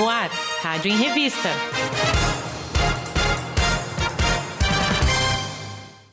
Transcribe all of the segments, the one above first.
No ar, Rádio em Revista.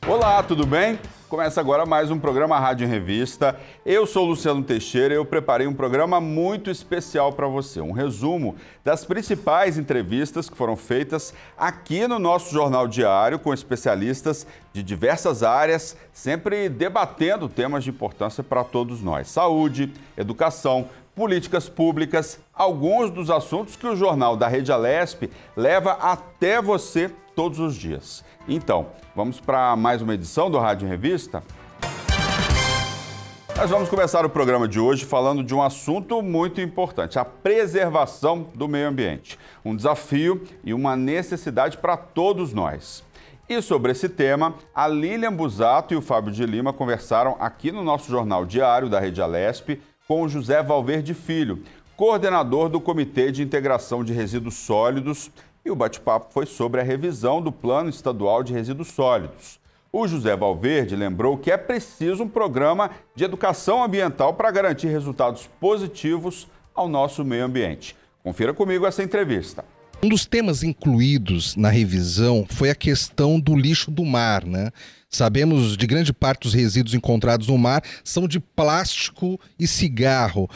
Olá, tudo bem? Começa agora mais um programa Rádio em Revista. Eu sou Luciano Teixeira e eu preparei um programa muito especial para você. Um resumo das principais entrevistas que foram feitas aqui no nosso Jornal Diário com especialistas de diversas áreas, sempre debatendo temas de importância para todos nós. Saúde, educação, políticas públicas, alguns dos assuntos que o Jornal da Rede Alesp leva até você todos os dias. Então, vamos para mais uma edição do Rádio em Revista? Nós vamos começar o programa de hoje falando de um assunto muito importante, a preservação do meio ambiente. Um desafio e uma necessidade para todos nós. E sobre esse tema, a Lilian Busato e o Fábio de Lima conversaram aqui no nosso Jornal Diário da Rede Alesp com o José Valverde Filho, coordenador do Comitê de Integração de Resíduos Sólidos, e o bate-papo foi sobre a revisão do Plano Estadual de Resíduos Sólidos. O José Valverde lembrou que é preciso um programa de educação ambiental para garantir resultados positivos ao nosso meio ambiente. Confira comigo essa entrevista. Um dos temas incluídos na revisão foi a questão do lixo do mar, né? Sabemos de grande parte dos resíduos encontrados no mar são de plástico e cigarro.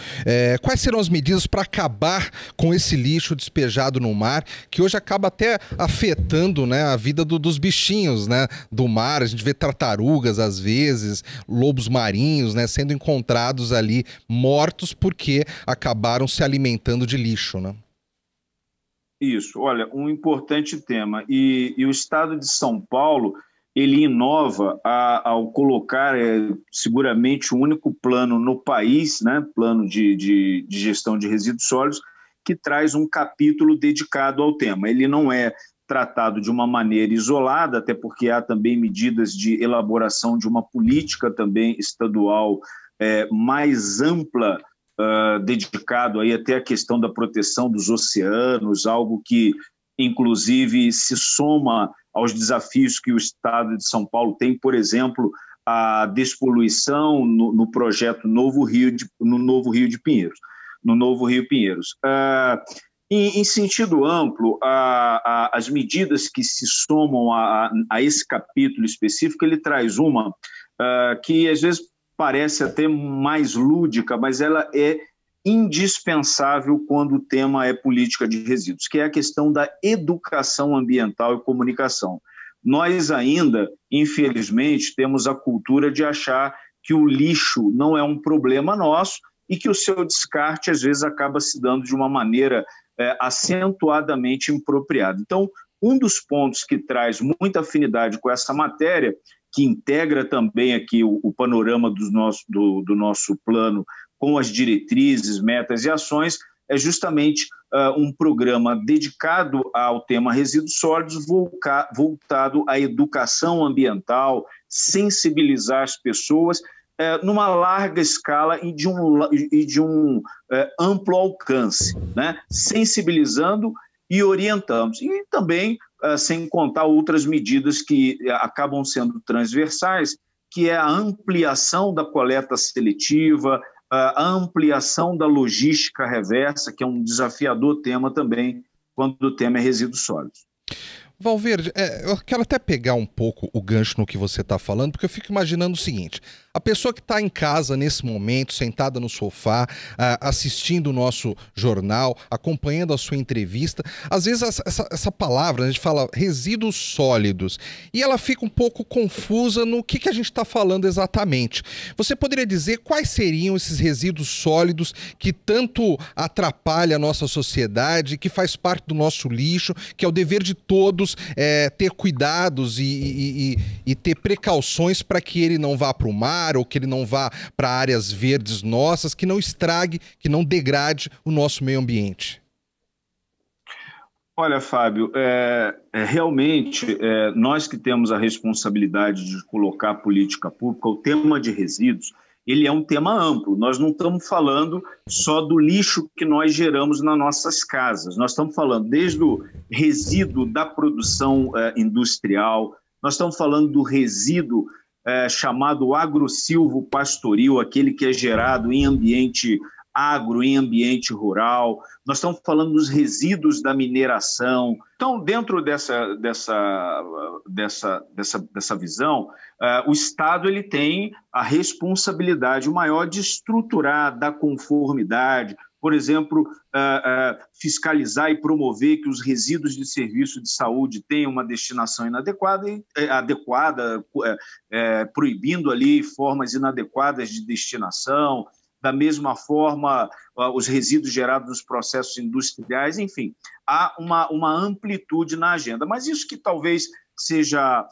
Quais serão as medidas para acabar com esse lixo despejado no mar, que hoje acaba até afetando, né, a vida dos bichinhos, né, do mar? A gente vê tartarugas, às vezes, lobos marinhos, né, sendo encontrados ali mortos porque acabaram se alimentando de lixo, né? Isso, olha, um importante tema. E o Estado de São Paulo, ele inova ao colocar seguramente o único plano no país, né, plano de gestão de resíduos sólidos, que traz um capítulo dedicado ao tema. Ele não é tratado de uma maneira isolada, até porque há também medidas de elaboração de uma política também estadual mais ampla, dedicado aí até à questão da proteção dos oceanos, algo que, inclusive, se soma aos desafios que o Estado de São Paulo tem, por exemplo, a despoluição no projeto Novo Rio de Pinheiros. Em sentido amplo, as medidas que se somam a esse capítulo específico, ele traz uma que às vezes parece até mais lúdica, mas ela é indispensável quando o tema é política de resíduos, que é a questão da educação ambiental e comunicação. Nós ainda, infelizmente, temos a cultura de achar que o lixo não é um problema nosso e que o seu descarte, às vezes, acaba se dando de uma maneira acentuadamente impropriada. Então, um dos pontos que traz muita afinidade com essa matéria, que integra também aqui o panorama do nosso plano com as diretrizes, metas e ações, é justamente um programa dedicado ao tema resíduos sólidos, voltado à educação ambiental, sensibilizar as pessoas numa larga escala e de um amplo alcance, né? Sensibilizando e orientando. E também, sem contar outras medidas que acabam sendo transversais, que é a ampliação da coleta seletiva, a ampliação da logística reversa, que é um desafiador tema também, quando o tema é resíduos sólidos. Valverde, eu quero até pegar um pouco o gancho no que você está falando, porque eu fico imaginando o seguinte: a pessoa que está em casa nesse momento, sentada no sofá, assistindo o nosso jornal, acompanhando a sua entrevista, às vezes essa palavra, a gente fala resíduos sólidos, e ela fica um pouco confusa no que a gente está falando exatamente. Você poderia dizer quais seriam esses resíduos sólidos que tanto atrapalham a nossa sociedade, que faz parte do nosso lixo, que é o dever de todos ter cuidados e ter precauções para que ele não vá para o mar ou que ele não vá para áreas verdes nossas, que não estrague, que não degrade o nosso meio ambiente? Olha, Fábio, realmente nós que temos a responsabilidade de colocar a política pública, o tema de resíduos, ele é um tema amplo. Nós não estamos falando só do lixo que nós geramos nas nossas casas. Nós estamos falando desde o resíduo da produção industrial, nós estamos falando do resíduo chamado agrossilvo-pastoril, aquele que é gerado em ambiente agro em ambiente rural, nós estamos falando dos resíduos da mineração. Então, dentro dessa visão, o Estado ele tem a responsabilidade maior de estruturar, dar conformidade, por exemplo, fiscalizar e promover que os resíduos de serviço de saúde tenham uma destinação adequada, proibindo ali formas inadequadas de destinação. Da mesma forma, os resíduos gerados nos processos industriais, enfim, há uma amplitude na agenda. Mas isso que talvez seja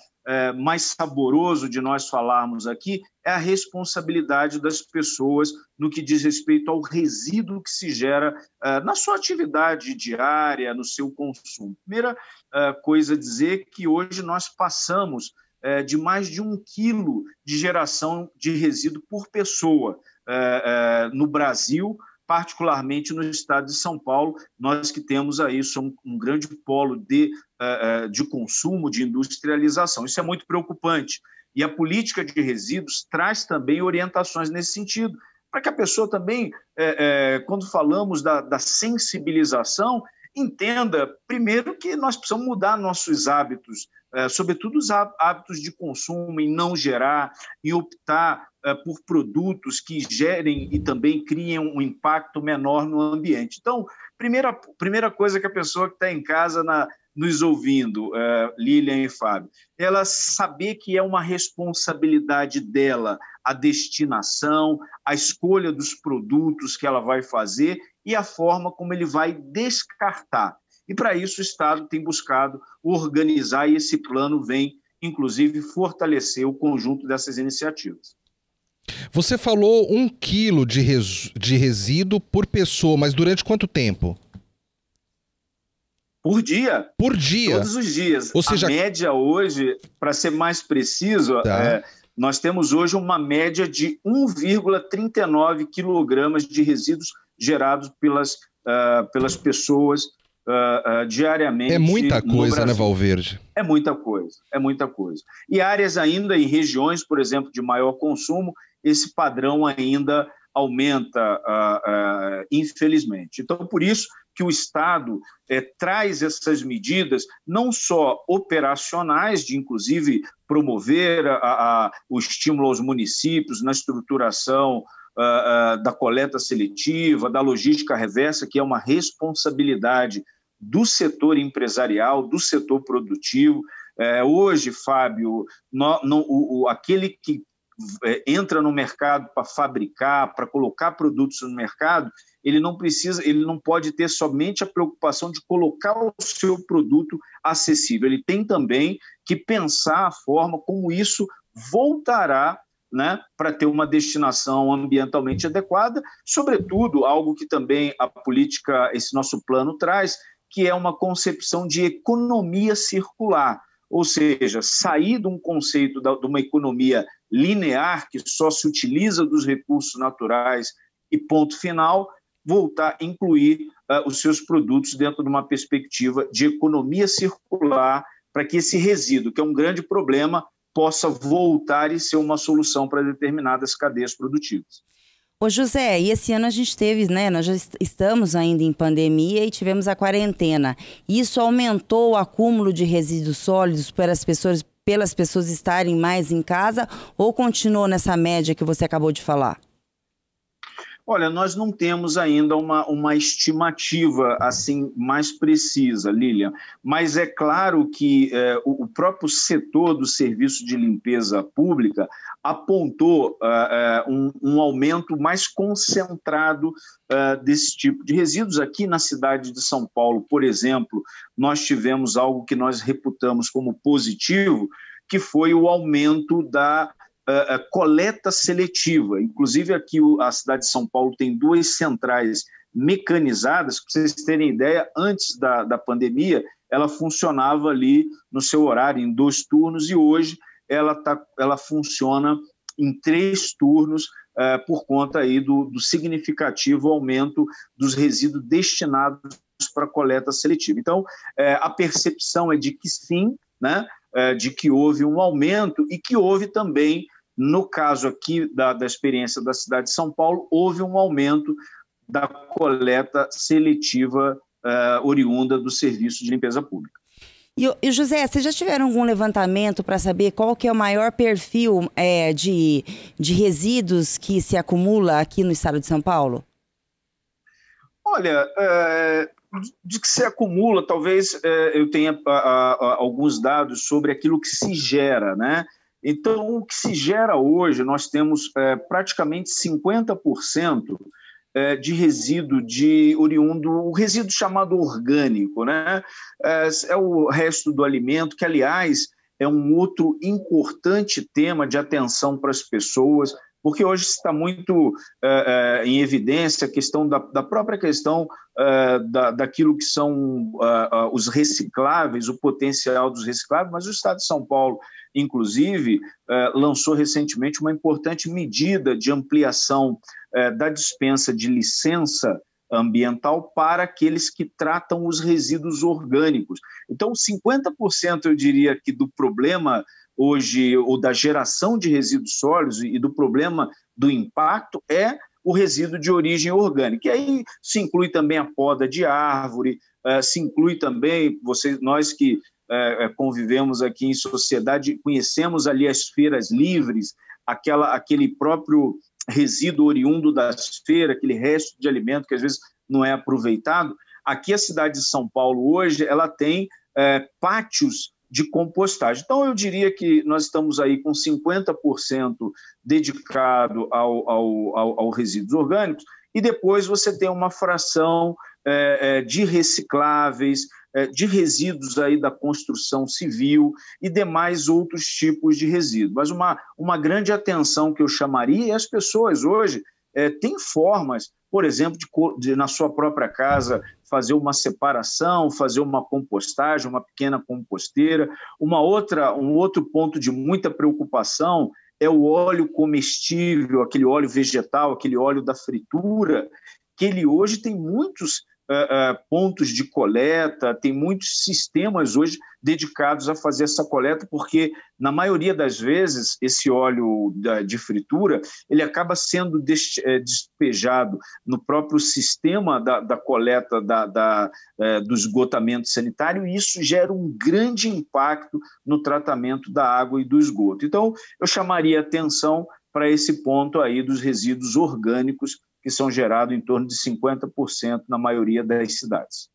mais saboroso de nós falarmos aqui é a responsabilidade das pessoas no que diz respeito ao resíduo que se gera na sua atividade diária, no seu consumo. Primeira coisa a dizer que hoje nós passamos de mais de 1 quilo de geração de resíduo por pessoa no Brasil, particularmente no estado de São Paulo, nós que temos aí somos um grande polo de consumo, de industrialização. Isso é muito preocupante. E a política de resíduos traz também orientações nesse sentido, para que a pessoa também, quando falamos da sensibilização, entenda, primeiro, que nós precisamos mudar nossos hábitos, sobretudo os hábitos de consumo, em não gerar, em optar por produtos que gerem e também criem um impacto menor no ambiente. Então, primeira coisa que a pessoa que está em casa nos ouvindo, Lilian e Fábio, ela saber que é uma responsabilidade dela a destinação, a escolha dos produtos que ela vai fazer e a forma como ele vai descartar. E, para isso, o Estado tem buscado organizar e esse plano vem, inclusive, fortalecer o conjunto dessas iniciativas. Você falou 1 quilo de resíduo por pessoa, mas durante quanto tempo? Por dia. Por dia? Todos os dias. Ou seja, a média hoje, para ser mais preciso, nós temos hoje uma média de 1,39 quilogramas de resíduos gerados pelas pessoas diariamente. É muita coisa, né, Valverde? É muita coisa, é muita coisa. E áreas ainda em regiões, por exemplo, de maior consumo, esse padrão ainda aumenta, infelizmente. Então, por isso que o Estado traz essas medidas, não só operacionais, de inclusive promover o estímulo aos municípios na estruturação da coleta seletiva, da logística reversa, que é uma responsabilidade do setor empresarial, do setor produtivo. Hoje, Fábio, aquele que entra no mercado para fabricar, para colocar produtos no mercado, ele não pode ter somente a preocupação de colocar o seu produto acessível. Ele tem também que pensar a forma como isso voltará, né, para ter uma destinação ambientalmente adequada, sobretudo algo que também a política, esse nosso plano traz, que é uma concepção de economia circular, ou seja, sair de um conceito de uma economia linear, que só se utiliza dos recursos naturais e ponto final, voltar a incluir os seus produtos dentro de uma perspectiva de economia circular, para que esse resíduo, que é um grande problema, possa voltar e ser uma solução para determinadas cadeias produtivas. Ô José, e esse ano a gente teve, né, nós já estamos ainda em pandemia e tivemos a quarentena. Isso aumentou o acúmulo de resíduos sólidos pelas pessoas estarem mais em casa ou continuou nessa média que você acabou de falar? Olha, nós não temos ainda uma estimativa assim mais precisa, Lilian, mas é claro que o próprio setor do serviço de limpeza pública apontou um aumento mais concentrado desse tipo de resíduos. Aqui na cidade de São Paulo, por exemplo, nós tivemos algo que nós reputamos como positivo, que foi o aumento da coleta seletiva. Inclusive aqui a cidade de São Paulo tem 2 centrais mecanizadas. Para vocês terem ideia, antes da pandemia ela funcionava ali no seu horário em 2 turnos e hoje ela funciona em 3 turnos por conta aí do significativo aumento dos resíduos destinados para coleta seletiva. Então, a percepção é de que sim, né, de que houve um aumento e que houve também, no caso aqui da experiência da cidade de São Paulo, houve um aumento da coleta seletiva oriunda do serviço de limpeza pública. E José, vocês já tiveram algum levantamento para saber qual que é o maior perfil de resíduos que se acumula aqui no estado de São Paulo? Olha, de que se acumula, talvez eu tenha alguns dados sobre aquilo que se gera, né? Então, o que se gera hoje, nós temos praticamente 50% de resíduo oriundo, o resíduo chamado orgânico, né? É o resto do alimento, que, aliás, é um outro importante tema de atenção para as pessoas, porque hoje está muito em evidência a questão da própria questão daquilo que são os recicláveis, o potencial dos recicláveis, mas o Estado de São Paulo, inclusive, lançou recentemente uma importante medida de ampliação da dispensa de licença ambiental para aqueles que tratam os resíduos orgânicos. Então, 50% eu diria que do problema hoje, ou da geração de resíduos sólidos e do problema do impacto é o resíduo de origem orgânica. E aí se inclui também a poda de árvore, se inclui também, nós que convivemos aqui em sociedade, conhecemos ali as feiras livres, aquele próprio resíduo oriundo das feiras, aquele resto de alimento que às vezes não é aproveitado. Aqui a cidade de São Paulo hoje ela tem pátios de compostagem. Então eu diria que nós estamos aí com 50% dedicado ao resíduos orgânicos e depois você tem uma fração de recicláveis, de resíduos aí da construção civil e demais outros tipos de resíduos. Mas uma grande atenção que eu chamaria, e as pessoas hoje têm formas, por exemplo, de na sua própria casa fazer uma separação, fazer uma compostagem, uma pequena composteira. Um outro ponto de muita preocupação é o óleo comestível, aquele óleo vegetal, aquele óleo da fritura, que ele hoje tem muitos pontos de coleta, tem muitos sistemas hoje dedicados a fazer essa coleta, porque na maioria das vezes esse óleo de fritura ele acaba sendo despejado no próprio sistema da coleta do esgotamento sanitário, e isso gera um grande impacto no tratamento da água e do esgoto. Então eu chamaria atenção para esse ponto aí dos resíduos orgânicos, que são gerados em torno de 50% na maioria das cidades.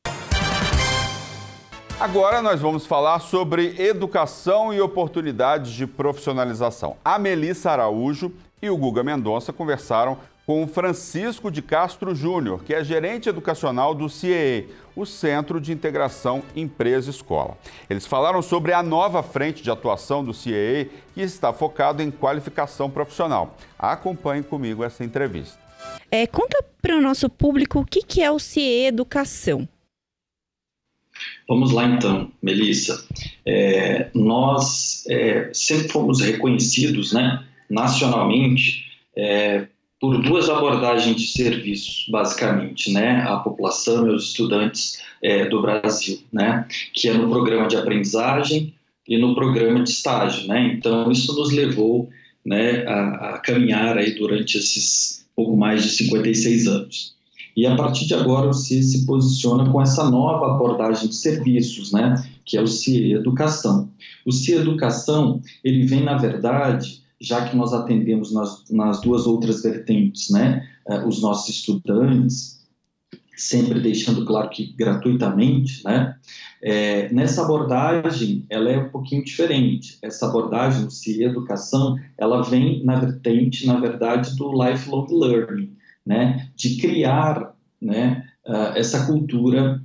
Agora nós vamos falar sobre educação e oportunidades de profissionalização. A Melissa Araújo e o Guga Mendonça conversaram com o Francisco de Castro Júnior, que é gerente educacional do CIEE, o Centro de Integração Empresa-Escola. Eles falaram sobre a nova frente de atuação do CIEE, que está focado em qualificação profissional. Acompanhe comigo essa entrevista. Conta para o nosso público o que é o CIEE Educação. Vamos lá então, Melissa. Nós sempre fomos reconhecidos, né, nacionalmente por duas abordagens de serviços, basicamente, né, à população e aos estudantes do Brasil, né, que é no programa de aprendizagem e no programa de estágio, né. Então isso nos levou, né, a caminhar aí durante esses pouco mais de 56 anos. E a partir de agora o CIE se posiciona com essa nova abordagem de serviços, né, que é o CIE Educação. O CIE Educação, ele vem, na verdade, já que nós atendemos nas duas outras vertentes, né, os nossos estudantes, sempre deixando claro que gratuitamente, né, nessa abordagem ela é um pouquinho diferente. Essa abordagem do CIE Educação, ela vem na vertente, na verdade, do lifelong learning, né, de criar, né, essa cultura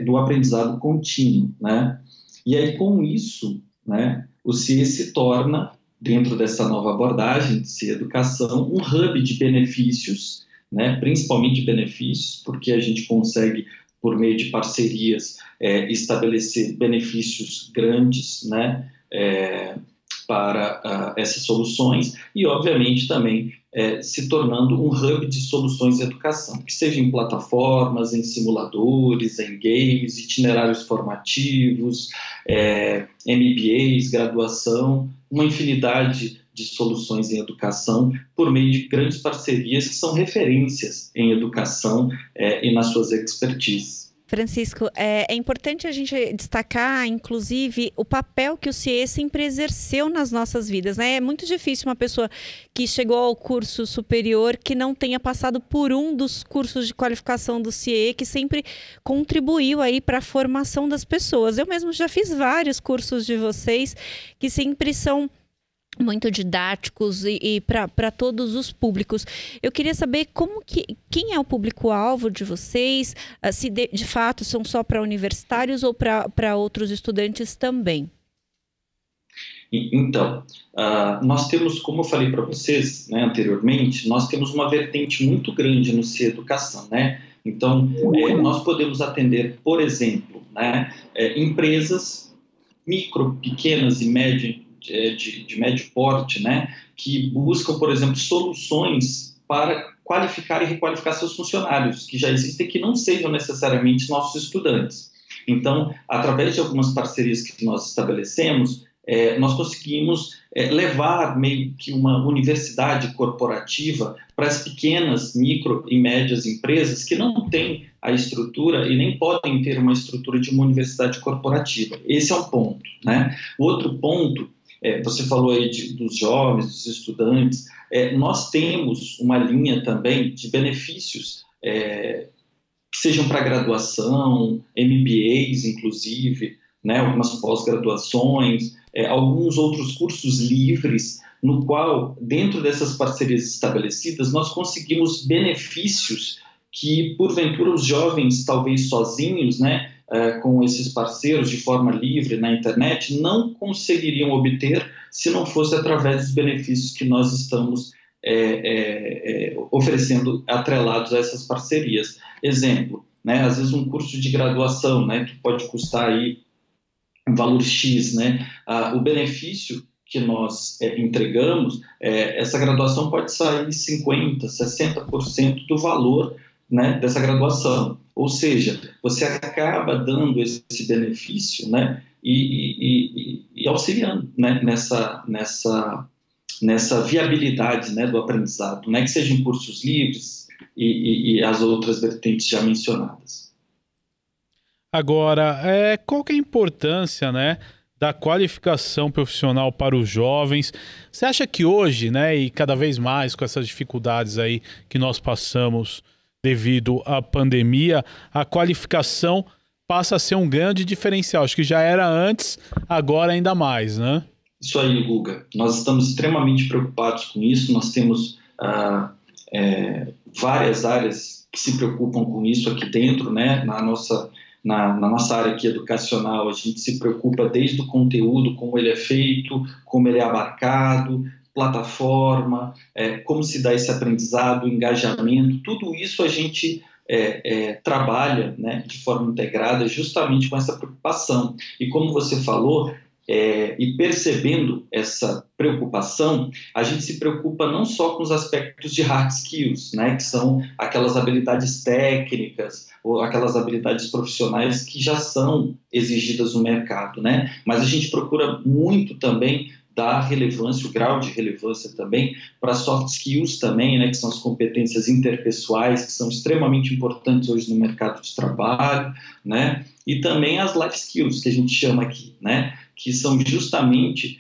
do aprendizado contínuo, né, e aí com isso, né, o CIE se torna, dentro dessa nova abordagem de CIE Educação, um hub de benefícios, né, principalmente benefícios, porque a gente consegue, por meio de parcerias, estabelecer benefícios grandes, né, para essas soluções e, obviamente, também se tornando um hub de soluções de educação, que seja em plataformas, em simuladores, em games, itinerários formativos, MBAs, graduação, uma infinidade de soluções em educação por meio de grandes parcerias que são referências em educação e nas suas expertises. Francisco, é importante a gente destacar, inclusive, o papel que o CIE sempre exerceu nas nossas vidas, né? É muito difícil uma pessoa que chegou ao curso superior que não tenha passado por um dos cursos de qualificação do CIE, que sempre contribuiu aí para a formação das pessoas. Eu mesmo já fiz vários cursos de vocês que sempre são muito didáticos e para todos os públicos. Eu queria saber quem é o público-alvo de vocês, se de fato são só para universitários ou para outros estudantes também. Então, nós temos, como eu falei para vocês, né, anteriormente, nós temos uma vertente muito grande no CIE Educação, né? Então, nós podemos atender, por exemplo, né, empresas micro, pequenas e médias, de médio porte, né, que buscam, por exemplo, soluções para qualificar e requalificar seus funcionários, que já existem, que não sejam necessariamente nossos estudantes. Então, através de algumas parcerias que nós estabelecemos, nós conseguimos levar meio que uma universidade corporativa para as pequenas, micro e médias empresas que não têm a estrutura e nem podem ter uma estrutura de uma universidade corporativa. Esse é um ponto, né? O outro ponto, você falou aí dos jovens, dos estudantes, nós temos uma linha também de benefícios que sejam para graduação, MBAs inclusive, né, algumas pós-graduações, alguns outros cursos livres, no qual, dentro dessas parcerias estabelecidas, nós conseguimos benefícios que, porventura, os jovens, talvez sozinhos, né, com esses parceiros de forma livre na internet, não conseguiriam obter se não fosse através dos benefícios que nós estamos oferecendo atrelados a essas parcerias. Exemplo, né, às vezes um curso de graduação, né, que pode custar aí um valor X, né, o benefício que nós entregamos, essa graduação pode sair 50%, 60% do valor, né, dessa graduação. Ou seja, você acaba dando esse benefício, né, e auxiliando, né, nessa viabilidade, né, do aprendizado, né, que sejam cursos livres e as outras vertentes já mencionadas. Agora, qual que é a importância, né, da qualificação profissional para os jovens? Você acha que hoje, né, e cada vez mais com essas dificuldades aí que nós passamos devido à pandemia, a qualificação passa a ser um grande diferencial? Acho que já era antes, agora ainda mais, né? Isso aí, Guga. Nós estamos extremamente preocupados com isso. Nós temos várias áreas que se preocupam com isso aqui dentro, né? Na nossa área aqui educacional, a gente se preocupa desde o conteúdo, como ele é feito, como ele é abarcado, plataforma, como se dá esse aprendizado, engajamento, tudo isso a gente trabalha, né, de forma integrada justamente com essa preocupação. E como você falou, e percebendo essa preocupação, a gente se preocupa não só com os aspectos de hard skills, né, que são aquelas habilidades técnicas ou aquelas habilidades profissionais que já são exigidas no mercado, né, mas a gente procura muito também dar relevância, o grau de relevância também para soft skills também, né, que são as competências interpessoais, que são extremamente importantes hoje no mercado de trabalho, né, e também as life skills, que a gente chama aqui, né, que são justamente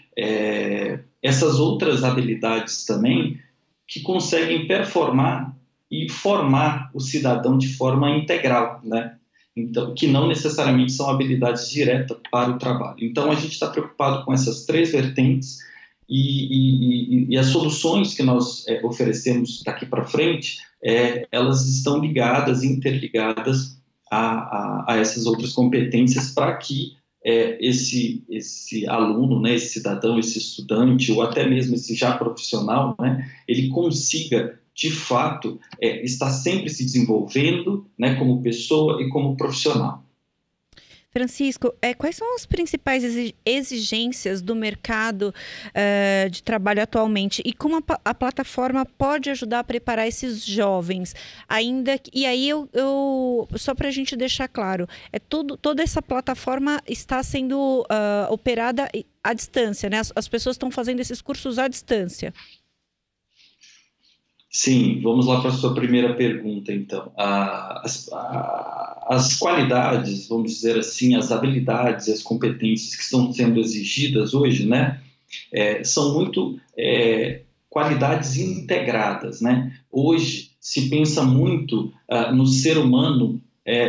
essas outras habilidades também que conseguem performar e formar o cidadão de forma integral, né? Então, que não necessariamente são habilidades diretas para o trabalho. Então, a gente está preocupado com essas três vertentes e as soluções que nós oferecemos daqui para frente, elas estão ligadas, interligadas a essas outras competências para que esse aluno, né, esse cidadão, esse estudante, ou até mesmo esse já profissional, né, ele consiga, de fato, estar sempre se desenvolvendo, né, como pessoa e como profissional. Francisco, quais são as principais exigências do mercado de trabalho atualmente e como a plataforma pode ajudar a preparar esses jovens? E aí eu só para a gente deixar claro, toda essa plataforma está sendo operada à distância, né? As pessoas estão fazendo esses cursos à distância. Sim, vamos lá para a sua primeira pergunta, então. As qualidades, vamos dizer assim, as habilidades, as competências que estão sendo exigidas hoje, né, são muito qualidades integradas, né? Hoje se pensa muito no ser humano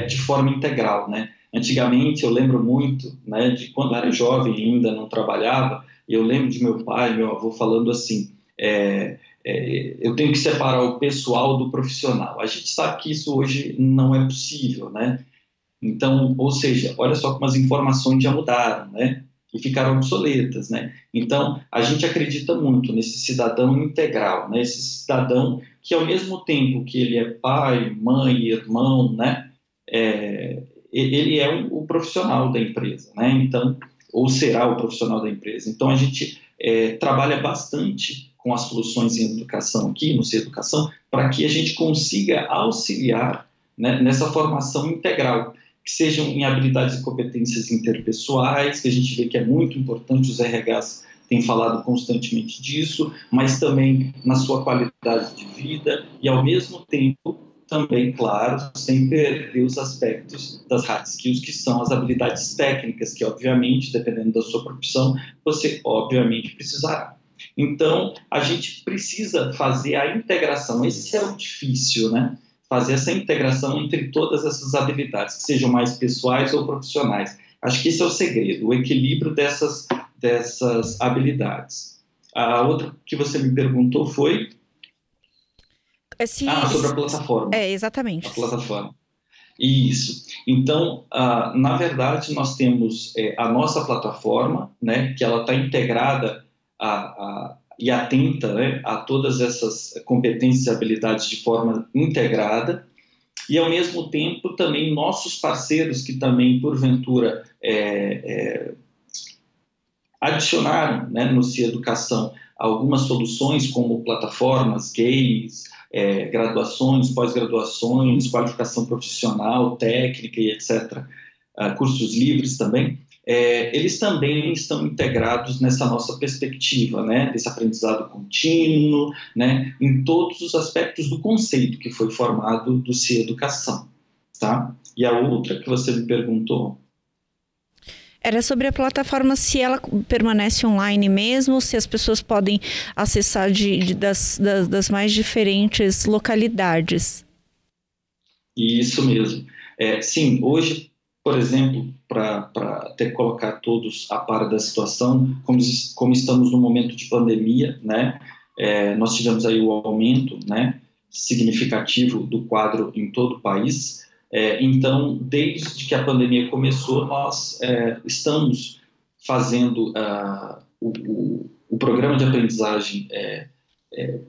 de forma integral, né? Antigamente, eu lembro muito, né, de quando eu era jovem ainda, não trabalhava, eu lembro de meu pai, meu avô falando assim, eu tenho que separar o pessoal do profissional. A gente sabe que isso hoje não é possível, né? Então, ou seja, olha só como as informações já mudaram, né? E ficaram obsoletas, né? Então, a gente acredita muito nesse cidadão integral, né? Esse cidadão que, ao mesmo tempo que ele é pai, mãe, irmão, né? Ele é o profissional da empresa, né? Então, ou será o profissional da empresa. Então, a gente trabalha bastante com as soluções em educação aqui, no C-Educação, para que a gente consiga auxiliar, né, nessa formação integral, que sejam em habilidades e competências interpessoais, que a gente vê que é muito importante, os RHs têm falado constantemente disso, mas também na sua qualidade de vida e, ao mesmo tempo, também, claro, sem perder os aspectos das hard skills, que são as habilidades técnicas, que, obviamente, dependendo da sua profissão, você, obviamente, precisará. Então, a gente precisa fazer a integração, esse é o difícil, né? Fazer essa integração entre todas essas habilidades, que sejam mais pessoais ou profissionais. Acho que esse é o segredo, o equilíbrio dessas habilidades. A outra que você me perguntou foi... sobre a plataforma. Exatamente. A plataforma. Isso. Então, na verdade, nós temos a nossa plataforma, né, que ela está integrada e atenta, né, a todas essas competências e habilidades de forma integrada, e ao mesmo tempo também nossos parceiros que também porventura adicionaram, né, no C-Educação algumas soluções como plataformas, games, graduações, pós-graduações, qualificação profissional, técnica e etc., cursos livres também. Eles também estão integrados nessa nossa perspectiva, né, desse aprendizado contínuo, né, em todos os aspectos do conceito que foi formado do C-Educação, tá? E a outra que você me perguntou? Era sobre a plataforma, se ela permanece online mesmo, se as pessoas podem acessar das mais diferentes localidades. Isso mesmo. Sim, hoje, por exemplo, para até colocar todos a par da situação, como estamos no momento de pandemia, né, nós tivemos aí o aumento, né, significativo do quadro em todo o país. Então, desde que a pandemia começou, nós estamos fazendo o programa de aprendizagem,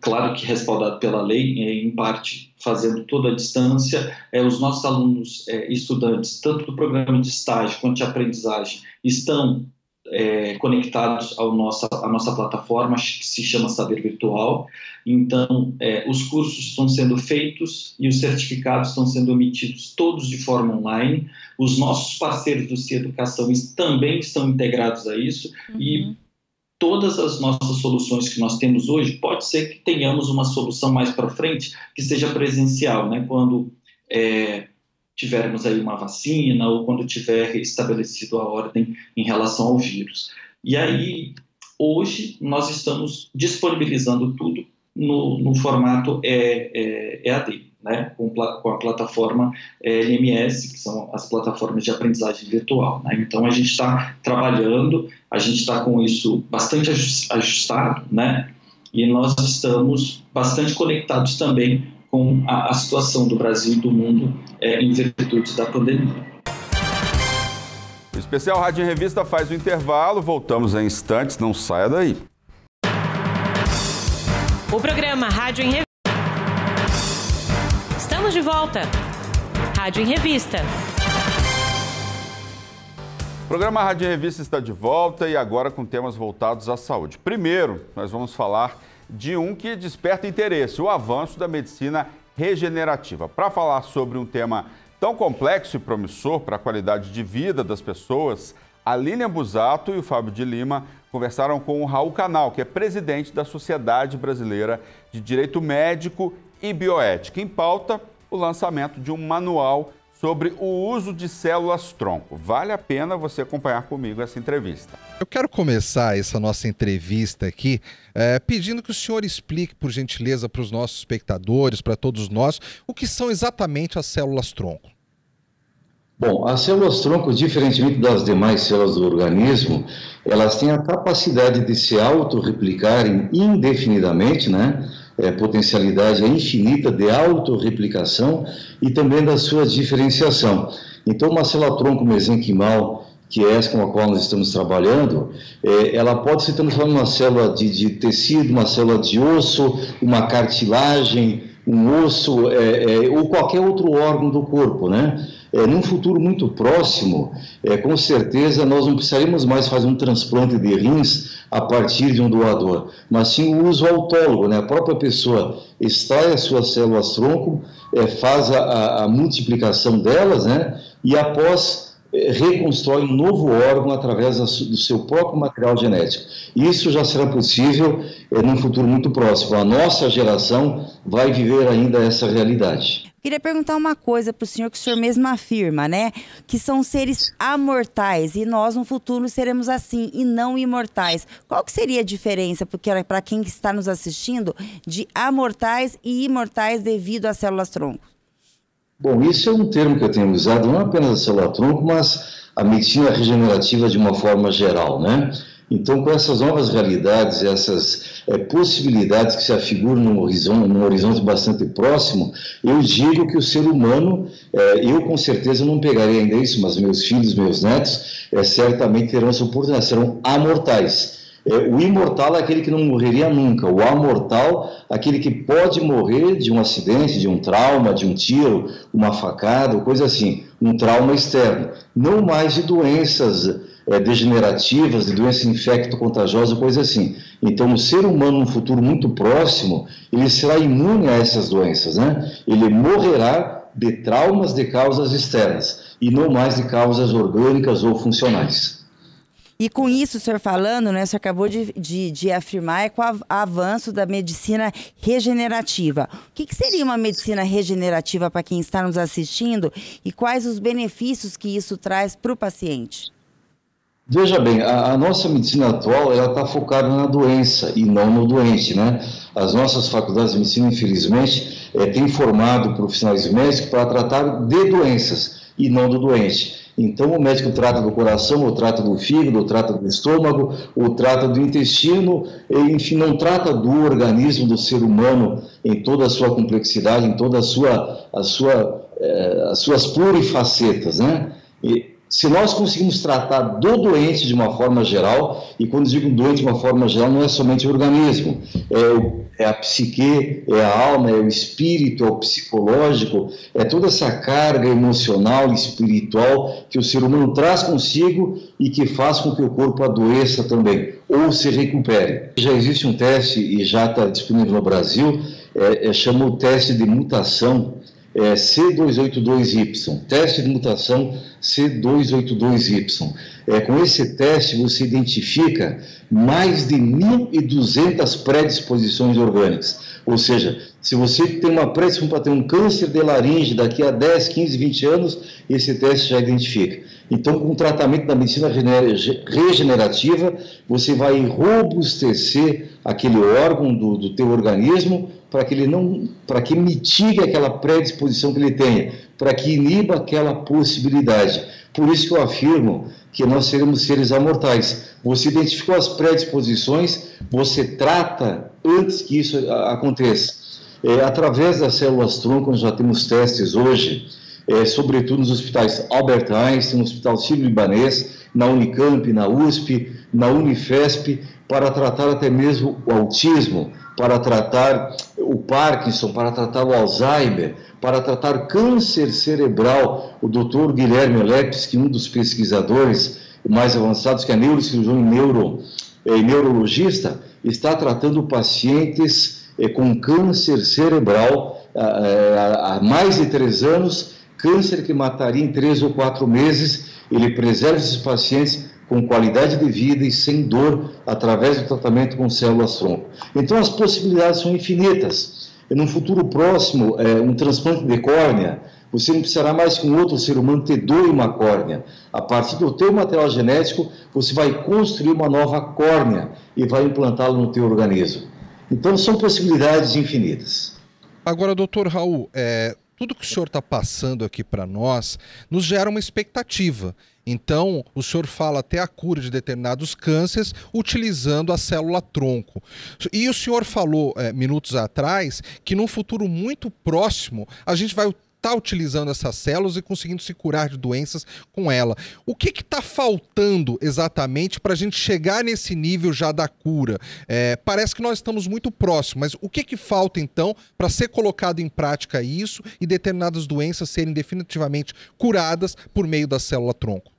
claro que respaldado pela lei, em parte fazendo toda a distância. Os nossos alunos e estudantes, tanto do programa de estágio quanto de aprendizagem, estão conectados à nossa plataforma, que se chama Saber Virtual. Então, os cursos estão sendo feitos e os certificados estão sendo emitidos todos de forma online. Os nossos parceiros do C-Educação também estão integrados a isso. Uhum. E todas as nossas soluções que nós temos hoje, pode ser que tenhamos uma solução mais para frente que seja presencial, né? Quando tivermos aí uma vacina ou quando tiver estabelecido a ordem em relação ao vírus. E aí, hoje, nós estamos disponibilizando tudo no formato EAD, né? Com a plataforma LMS, que são as plataformas de aprendizagem virtual, né? Então, a gente está trabalhando, a gente está com isso bastante ajustado, né? E nós estamos bastante conectados também com a situação do Brasil e do mundo em virtude da pandemia. O Especial Rádio em Revista faz o intervalo, voltamos em instantes, não saia daí. O programa Rádio em Revista. Estamos de volta. Rádio em Revista. O programa Rádio em Revista está de volta e agora com temas voltados à saúde. Primeiro, nós vamos falar de um que desperta interesse, o avanço da medicina regenerativa. Para falar sobre um tema tão complexo e promissor para a qualidade de vida das pessoas, a Lilian Busato e o Fábio de Lima conversaram com o Raul Canal, que é presidente da Sociedade Brasileira de Direito Médico e Bioética. Em pauta, o lançamento de um manual sobre o uso de células-tronco. Vale a pena você acompanhar comigo essa entrevista. Eu quero começar essa nossa entrevista aqui pedindo que o senhor explique, por gentileza, para os nossos espectadores, para todos nós, o que são exatamente as células-tronco. Bom, as células-tronco, diferentemente das demais células do organismo, elas têm a capacidade de se autorreplicarem indefinidamente, né? Potencialidade infinita de autorreplicação e também da sua diferenciação. Então, uma célula-tronco mesenquimal, que é essa com a qual nós estamos trabalhando, ela pode se transformar numa célula de tecido, uma célula de osso, uma cartilagem, um osso ou qualquer outro órgão do corpo, né? Num futuro muito próximo, com certeza nós não precisaremos mais fazer um transplante de rins a partir de um doador, mas sim o uso autólogo, né? A própria pessoa extrai as suas células-tronco, faz a multiplicação delas, né? E após reconstrói um novo órgão através do seu próprio material genético. Isso já será possível num futuro muito próximo. A nossa geração vai viver ainda essa realidade. Queria perguntar uma coisa para o senhor, que o senhor mesmo afirma, né? Que são seres amortais e nós no futuro seremos assim e não imortais. Qual que seria a diferença, porque para quem está nos assistindo, de amortais e imortais devido às células-tronco? Bom, isso é um termo que eu tenho usado, não apenas a célula-tronco, mas a medicina regenerativa de uma forma geral, né? Então, com essas novas realidades, essas possibilidades que se afiguram num horizonte bastante próximo, eu digo que o ser humano, eu com certeza não pegaria ainda isso, mas meus filhos, meus netos, certamente terão essa oportunidade, serão amortais. O imortal é aquele que não morreria nunca, o amortal, aquele que pode morrer de um acidente, de um trauma, de um tiro, uma facada, coisa assim, um trauma externo, não mais de doenças degenerativas, de doença infecto-contagiosa, coisa assim. Então, o ser humano, no futuro muito próximo, ele será imune a essas doenças, né? Ele morrerá de traumas de causas externas e não mais de causas orgânicas ou funcionais. E com isso, o senhor falando, né, o senhor acabou de afirmar, com o avanço da medicina regenerativa. O que seria uma medicina regenerativa para quem está nos assistindo e quais os benefícios que isso traz para o paciente? Veja bem, a nossa medicina atual está focada na doença e não no doente, né? As nossas faculdades de medicina, infelizmente, têm formado profissionais médicos para tratar de doenças e não do doente. Então, o médico trata do coração, ou trata do fígado, ou trata do estômago, ou trata do intestino, enfim, não trata do organismo do ser humano em toda a sua complexidade, em toda as suas plurifacetas, né? Se nós conseguimos tratar do doente de uma forma geral, e quando digo doente de uma forma geral, não é somente o organismo, é a psique, é a alma, é o espírito, é o psicológico, é toda essa carga emocional e espiritual que o ser humano traz consigo e que faz com que o corpo adoeça também, ou se recupere. Já existe um teste, e já está disponível no Brasil, chama o teste de mutação, C282Y, teste de mutação C282Y. Com esse teste você identifica mais de 1.200 predisposições orgânicas. Ou seja, se você tem uma predisposição para ter um câncer de laringe daqui a 10, 15, 20 anos, esse teste já identifica. Então, com o tratamento da medicina regenerativa, você vai robustecer aquele órgão do teu organismo para que mitigue aquela predisposição que ele tenha, para que iniba aquela possibilidade. Por isso que eu afirmo que nós seremos seres amortais. Você identificou as predisposições, você trata antes que isso aconteça. Através das células-tronco, nós já temos testes hoje, sobretudo nos hospitais Albert Einstein, no Hospital Sírio-Libanês, na Unicamp, na USP, na Unifesp, para tratar até mesmo o autismo, para tratar o Parkinson, para tratar o Alzheimer, para tratar câncer cerebral. O Dr. Guilherme Lepsky, um dos pesquisadores mais avançados, que é neurocirurgião e neurologista, está tratando pacientes com câncer cerebral há mais de 3 anos, câncer que mataria em 3 ou 4 meses. Ele preserva esses pacientes com qualidade de vida e sem dor, através do tratamento com células-tronco. Então, as possibilidades são infinitas. No futuro próximo, um transplante de córnea, você não precisará mais que um outro ser humano te doe uma córnea. A partir do teu material genético, você vai construir uma nova córnea e vai implantá-la no teu organismo. Então, são possibilidades infinitas. Agora, doutor Raul, tudo que o senhor está passando aqui para nós nos gera uma expectativa. Então, o senhor fala até a cura de determinados cânceres utilizando a célula-tronco. E o senhor falou, minutos atrás, que num futuro muito próximo a gente vai estar utilizando essas células e conseguindo se curar de doenças com ela. O que está faltando exatamente para a gente chegar nesse nível já da cura? Parece que nós estamos muito próximos, mas o que falta então para ser colocado em prática isso e determinadas doenças serem definitivamente curadas por meio da célula-tronco?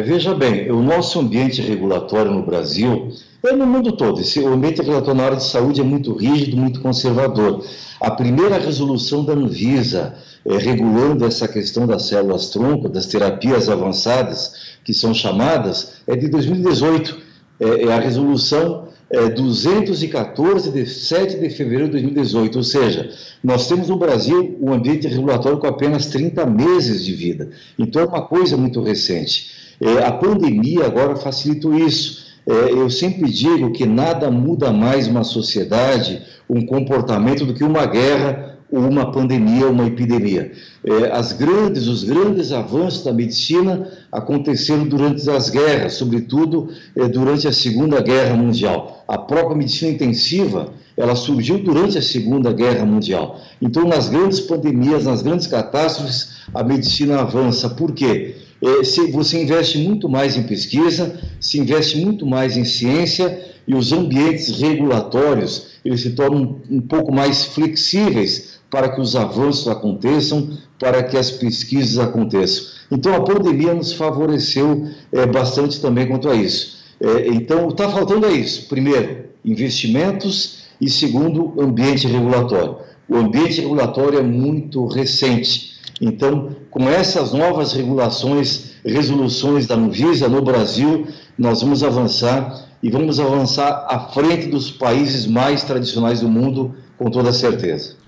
Veja bem, o nosso ambiente regulatório no Brasil, no mundo todo, o ambiente regulatório na área de saúde é muito rígido, muito conservador. A primeira resolução da Anvisa, regulando essa questão das células-tronco, das terapias avançadas, que são chamadas, é de 2018. É a resolução 214, de 7 de fevereiro de 2018. Ou seja, nós temos no Brasil um ambiente regulatório com apenas 30 meses de vida. Então, é uma coisa muito recente. A pandemia agora facilitou isso. Eu sempre digo que nada muda mais uma sociedade, um comportamento, do que uma guerra, ou uma pandemia, uma epidemia. Os grandes avanços da medicina aconteceram durante as guerras, sobretudo durante a Segunda Guerra Mundial. A própria medicina intensiva, ela surgiu durante a Segunda Guerra Mundial. Então, nas grandes pandemias, nas grandes catástrofes, a medicina avança. Por quê? Você investe muito mais em pesquisa, se investe muito mais em ciência, e os ambientes regulatórios, eles se tornam um pouco mais flexíveis para que os avanços aconteçam, para que as pesquisas aconteçam. Então, a pandemia nos favoreceu bastante também quanto a isso. Então, está faltando isso. Primeiro, investimentos, e segundo, ambiente regulatório. O ambiente regulatório é muito recente. Então, com essas novas resoluções da Anvisa no Brasil, nós vamos avançar, e vamos avançar à frente dos países mais tradicionais do mundo, com toda certeza.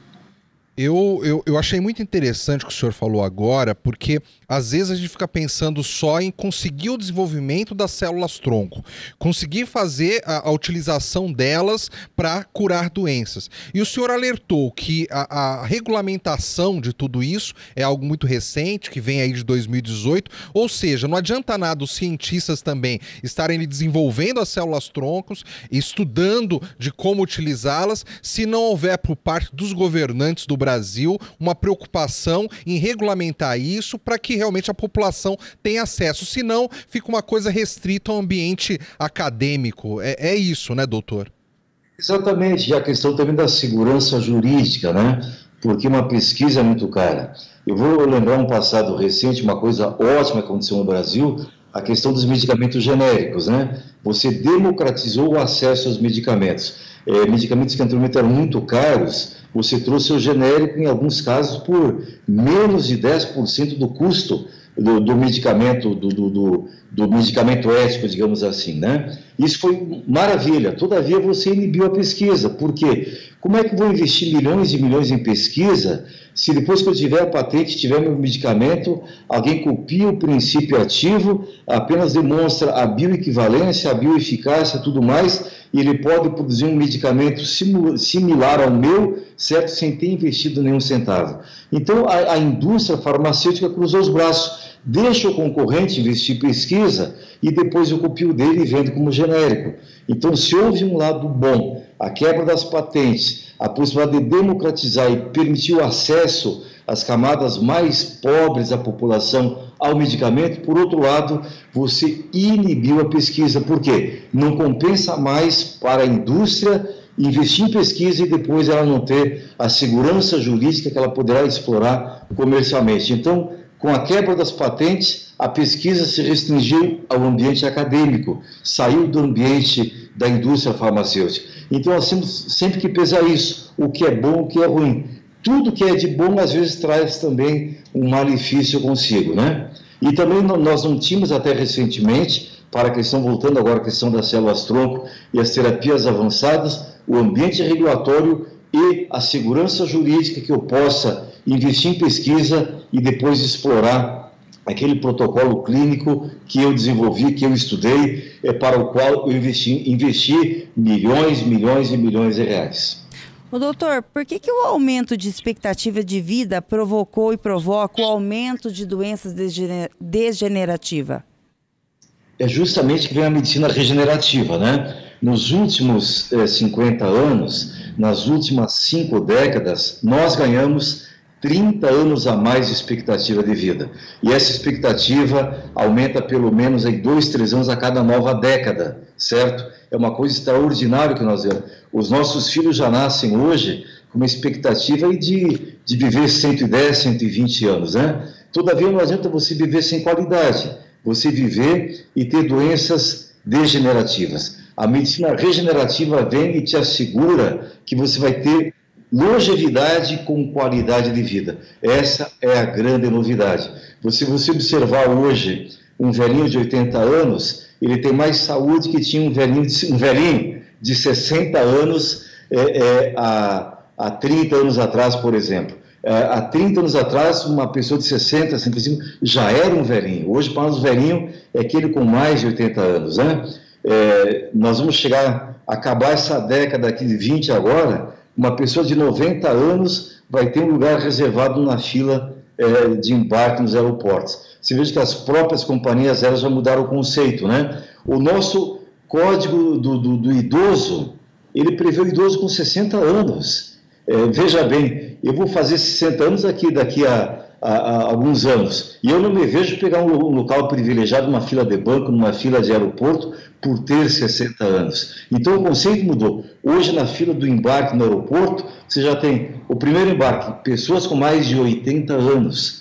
Eu achei muito interessante o que o senhor falou agora, porque às vezes a gente fica pensando só em conseguir o desenvolvimento das células-tronco, conseguir fazer a utilização delas para curar doenças. E o senhor alertou que a regulamentação de tudo isso é algo muito recente, que vem aí de 2018, ou seja, não adianta nada os cientistas também estarem desenvolvendo as células-troncos, estudando de como utilizá-las, se não houver por parte dos governantes do Brasil uma preocupação em regulamentar isso para que realmente a população tenha acesso. Senão, fica uma coisa restrita ao ambiente acadêmico. É isso, né, doutor? Exatamente. E a questão também da segurança jurídica, né? Porque uma pesquisa é muito cara. Eu vou lembrar um passado recente, uma coisa ótima que aconteceu no Brasil, a questão dos medicamentos genéricos, né? Você democratizou o acesso aos medicamentos. Medicamentos que anteriormente eram muito caros, você trouxe o genérico, em alguns casos, por menos de 10% do custo do medicamento, do medicamento ético, digamos assim, né? Isso foi maravilha. Todavia, você inibiu a pesquisa. Por quê? Como é que eu vou investir milhões e milhões em pesquisa se depois que eu tiver a patente, tiver meu medicamento, alguém copia o princípio ativo, apenas demonstra a bioequivalência, a bioeficácia e tudo mais, e ele pode produzir um medicamento similar ao meu, certo? Sem ter investido nenhum centavo. Então, a indústria farmacêutica cruzou os braços, deixa o concorrente investir em pesquisa e depois eu copio dele e vendo como genérico. Então, se houve um lado bom, a quebra das patentes, a possibilidade de democratizar e permitir o acesso às camadas mais pobres da população ao medicamento, por outro lado, você inibiu a pesquisa. Por quê? Não compensa mais para a indústria investir em pesquisa e depois ela não ter a segurança jurídica que ela poderá explorar comercialmente. Então, Com a quebra das patentes, a pesquisa se restringiu ao ambiente acadêmico, saiu do ambiente da indústria farmacêutica. Então, nós temos sempre que pesar isso, o que é bom, o que é ruim. Tudo que é de bom, às vezes, traz também um malefício consigo, né? E também nós não tínhamos, até recentemente, para a questão, voltando agora à questão das células-tronco e as terapias avançadas, o ambiente regulatório e a segurança jurídica que eu possa investir em pesquisa e depois explorar aquele protocolo clínico que eu desenvolvi, que eu estudei, para o qual eu investi milhões, milhões e milhões de reais. Ô, doutor, por que o aumento de expectativa de vida provocou e provoca o aumento de doenças degenerativas? É justamente que vem a medicina regenerativa, né? Nos últimos 50 anos, nas últimas 5 décadas, nós ganhamos 30 anos a mais de expectativa de vida. E essa expectativa aumenta pelo menos em 2, 3 anos a cada nova década, certo? É uma coisa extraordinária que nós vemos. Os nossos filhos já nascem hoje com uma expectativa de viver 110, 120 anos, né? Todavia, não adianta você viver sem qualidade, você viver e ter doenças degenerativas. A medicina regenerativa vem e te assegura que você vai ter longevidade com qualidade de vida. Essa é a grande novidade. Se você observar hoje um velhinho de 80 anos, ele tem mais saúde que tinha um velhinho de 60 anos há 30 anos atrás, por exemplo. Há 30 anos atrás, uma pessoa de 60, 65 já era um velhinho. Hoje, para nós, velhinho é aquele com mais de 80 anos, né? Nós vamos acabar essa década aqui de 20 agora, uma pessoa de 90 anos vai ter um lugar reservado na fila de embarque nos aeroportos. Você veja que as próprias companhias aéreas já mudaram o conceito, né? O nosso código do idoso, ele prevê o idoso com 60 anos. Veja bem, eu vou fazer 60 anos daqui a alguns anos, e eu não me vejo pegar um local privilegiado numa fila de banco, numa fila de aeroporto, por ter 60 anos. Então o conceito mudou. Hoje, na fila do embarque no aeroporto, você já tem o primeiro embarque, pessoas com mais de 80 anos.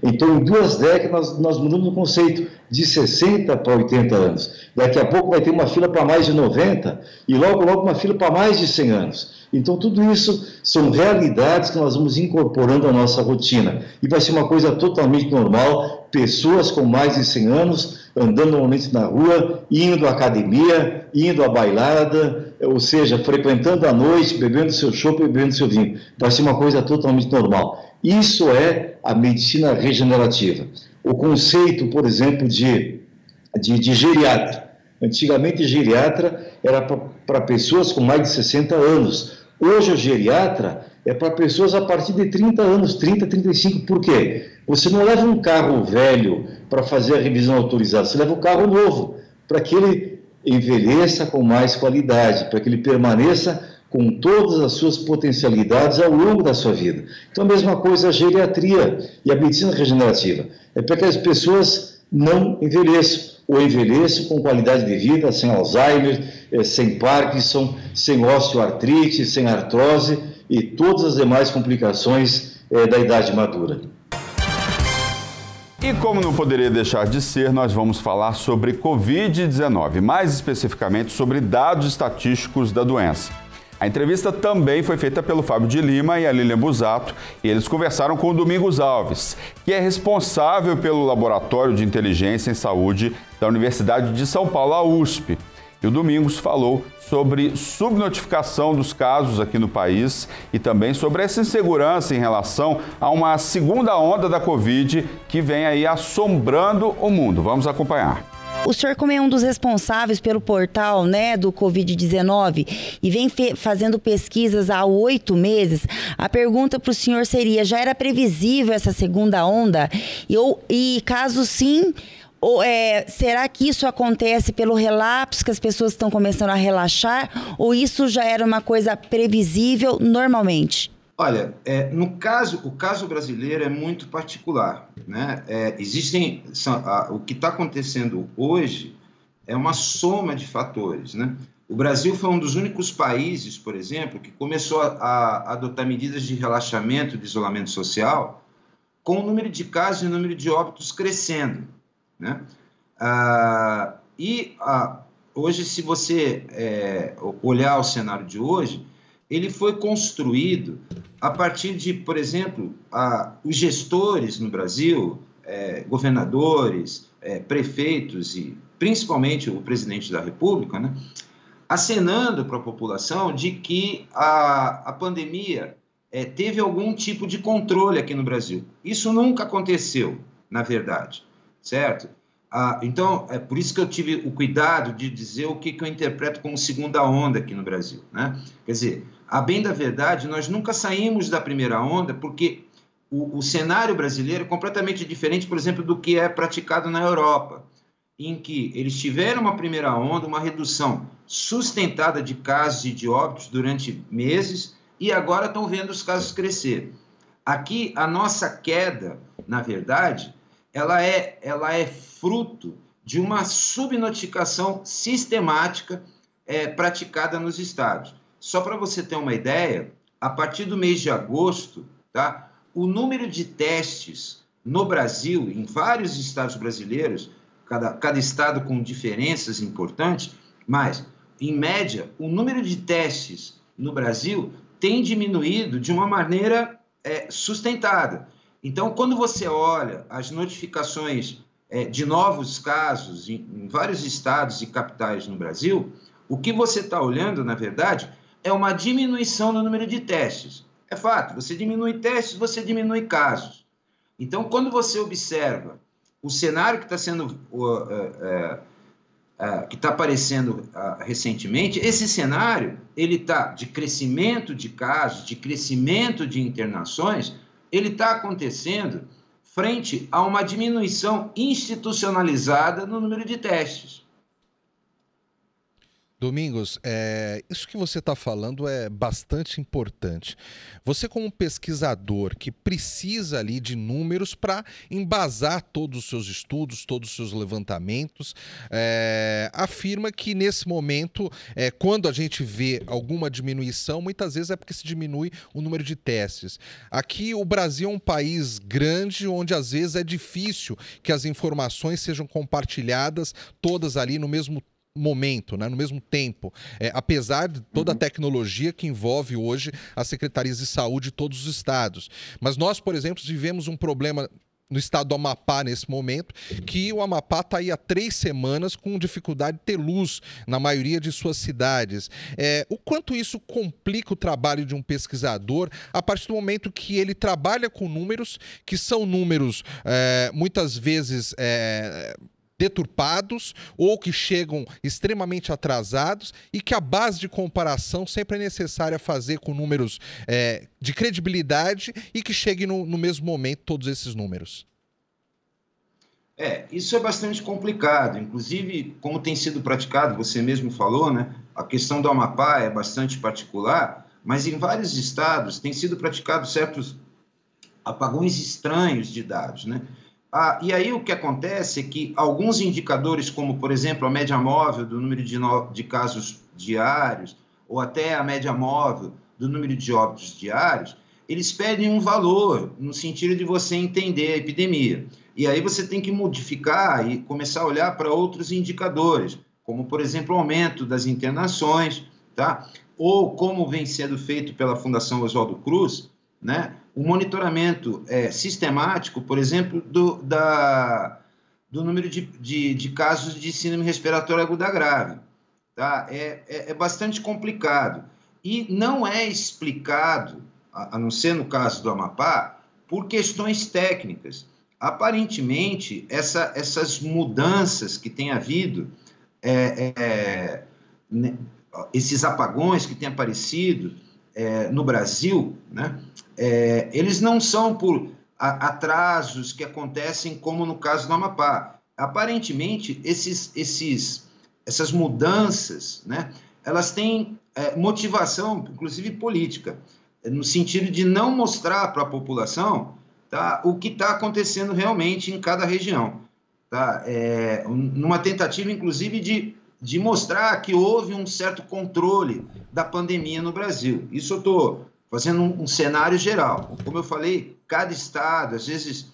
Então, em 2 décadas, nós mudamos o conceito de 60 para 80 anos. Daqui a pouco vai ter uma fila para mais de 90 e logo uma fila para mais de 100 anos. Então, tudo isso são realidades que nós vamos incorporando à nossa rotina. E vai ser uma coisa totalmente normal, pessoas com mais de 100 anos andando normalmente na rua, indo à academia, indo à bailada, ou seja, frequentando à noite, bebendo seu chopp, bebendo seu vinho. Vai ser uma coisa totalmente normal. Isso é a medicina regenerativa. O conceito, por exemplo, de geriatra. Antigamente, geriatra era para pessoas com mais de 60 anos. Hoje, o geriatra é para pessoas a partir de 30 anos, 30, 35. Por quê? Você não leva um carro velho para fazer a revisão autorizada, você leva um carro novo, para que ele envelheça com mais qualidade, para que ele permaneça com todas as suas potencialidades ao longo da sua vida. Então, a mesma coisa a geriatria e a medicina regenerativa. É para que as pessoas não envelheçam, ou envelheçam com qualidade de vida, sem Alzheimer, sem Parkinson, sem osteoartrite, sem artrose e todas as demais complicações da idade madura. E como não poderia deixar de ser, nós vamos falar sobre Covid-19, mais especificamente sobre dados estatísticos da doença. A entrevista também foi feita pelo Fábio de Lima e a Lilian Busato, e eles conversaram com o Domingos Alves, que é responsável pelo Laboratório de Inteligência em Saúde da Universidade de São Paulo, a USP. E o Domingos falou sobre subnotificação dos casos aqui no país e também sobre essa insegurança em relação a uma segunda onda da Covid que vem aí assombrando o mundo. Vamos acompanhar. O senhor, como é um dos responsáveis pelo portal, né, do Covid-19 e vem fazendo pesquisas há 8 meses, a pergunta para o senhor seria, já era previsível essa segunda onda? E caso sim, será que isso acontece pelo relapso, que as pessoas estão começando a relaxar, ou isso já era uma coisa previsível normalmente? Olha, o caso brasileiro é muito particular, né? O que está acontecendo hoje é uma soma de fatores, né? O Brasil foi um dos únicos países, por exemplo, que começou a adotar medidas de relaxamento, de isolamento social com o número de casos e o número de óbitos crescendo, né? Hoje, se você olhar o cenário de hoje, ele foi construído a partir de, por exemplo, os gestores no Brasil, governadores, prefeitos e principalmente o presidente da República, né, acenando para a população de que a pandemia teve algum tipo de controle aqui no Brasil. Isso nunca aconteceu, na verdade, certo? Então, é por isso que eu tive o cuidado de dizer o que eu interpreto como segunda onda aqui no Brasil, né? Quer dizer, a bem da verdade, nós nunca saímos da primeira onda, porque o cenário brasileiro é completamente diferente, por exemplo, do que é praticado na Europa, em que eles tiveram uma primeira onda, uma redução sustentada de casos e de óbitos durante meses, e agora estão vendo os casos crescer. Aqui, a nossa queda, na verdade, ela é fruto de uma subnotificação sistemática praticada nos estados. Só para você ter uma ideia, a partir do mês de agosto, tá, o número de testes no Brasil, em vários estados brasileiros, cada estado com diferenças importantes, mas, em média, o número de testes no Brasil tem diminuído de uma maneira sustentada. Então, quando você olha as notificações de novos casos em vários estados e capitais no Brasil, o que você está olhando, na verdade, é uma diminuição no número de testes. É fato, você diminui testes, você diminui casos. Então, quando você observa o cenário que está sendo que está aparecendo recentemente, esse cenário ele está de crescimento de casos, de crescimento de internações, ele está acontecendo frente a uma diminuição institucionalizada no número de testes. Domingos, isso que você está falando é bastante importante. Você, como pesquisador que precisa ali de números para embasar todos os seus estudos, todos os seus levantamentos, afirma que nesse momento, quando a gente vê alguma diminuição, muitas vezes é porque se diminui o número de testes. Aqui o Brasil é um país grande onde às vezes é difícil que as informações sejam compartilhadas todas ali no mesmo momento, né, no mesmo tempo, apesar de toda a tecnologia que envolve hoje as secretarias de saúde de todos os estados. Mas nós, por exemplo, vivemos um problema no estado do Amapá nesse momento, que o Amapá está aí há 3 semanas com dificuldade de ter luz na maioria de suas cidades. O quanto isso complica o trabalho de um pesquisador a partir do momento que ele trabalha com números que são números muitas vezes deturpados ou que chegam extremamente atrasados e que a base de comparação sempre é necessária fazer com números de credibilidade e que cheguem no mesmo momento todos esses números. Isso é bastante complicado. Inclusive, como tem sido praticado, você mesmo falou, né? A questão do Amapá é bastante particular, mas em vários estados tem sido praticado certos apagões estranhos de dados, né? E aí o que acontece é que alguns indicadores, como, por exemplo, a média móvel do número de casos diários, ou até a média móvel do número de óbitos diários, eles perdem um valor no sentido de você entender a epidemia. E aí você tem que modificar e começar a olhar para outros indicadores, como, por exemplo, o aumento das internações, tá? Ou como vem sendo feito pela Fundação Oswaldo Cruz, né? O monitoramento sistemático, por exemplo, do número de casos de síndrome respiratória aguda grave. Tá? É bastante complicado. E não é explicado, a não ser no caso do Amapá, por questões técnicas. Aparentemente, essas mudanças que tem havido, esses apagões que têm aparecido no Brasil, né? Eles não são por atrasos que acontecem como no caso do Amapá. Aparentemente, essas mudanças, né, elas têm motivação, inclusive política, no sentido de não mostrar para a população, tá, o que está acontecendo realmente em cada região. Tá? Numa tentativa, inclusive, de mostrar que houve um certo controle da pandemia no Brasil. Isso eu estou fazendo um cenário geral. Como eu falei, cada estado, às vezes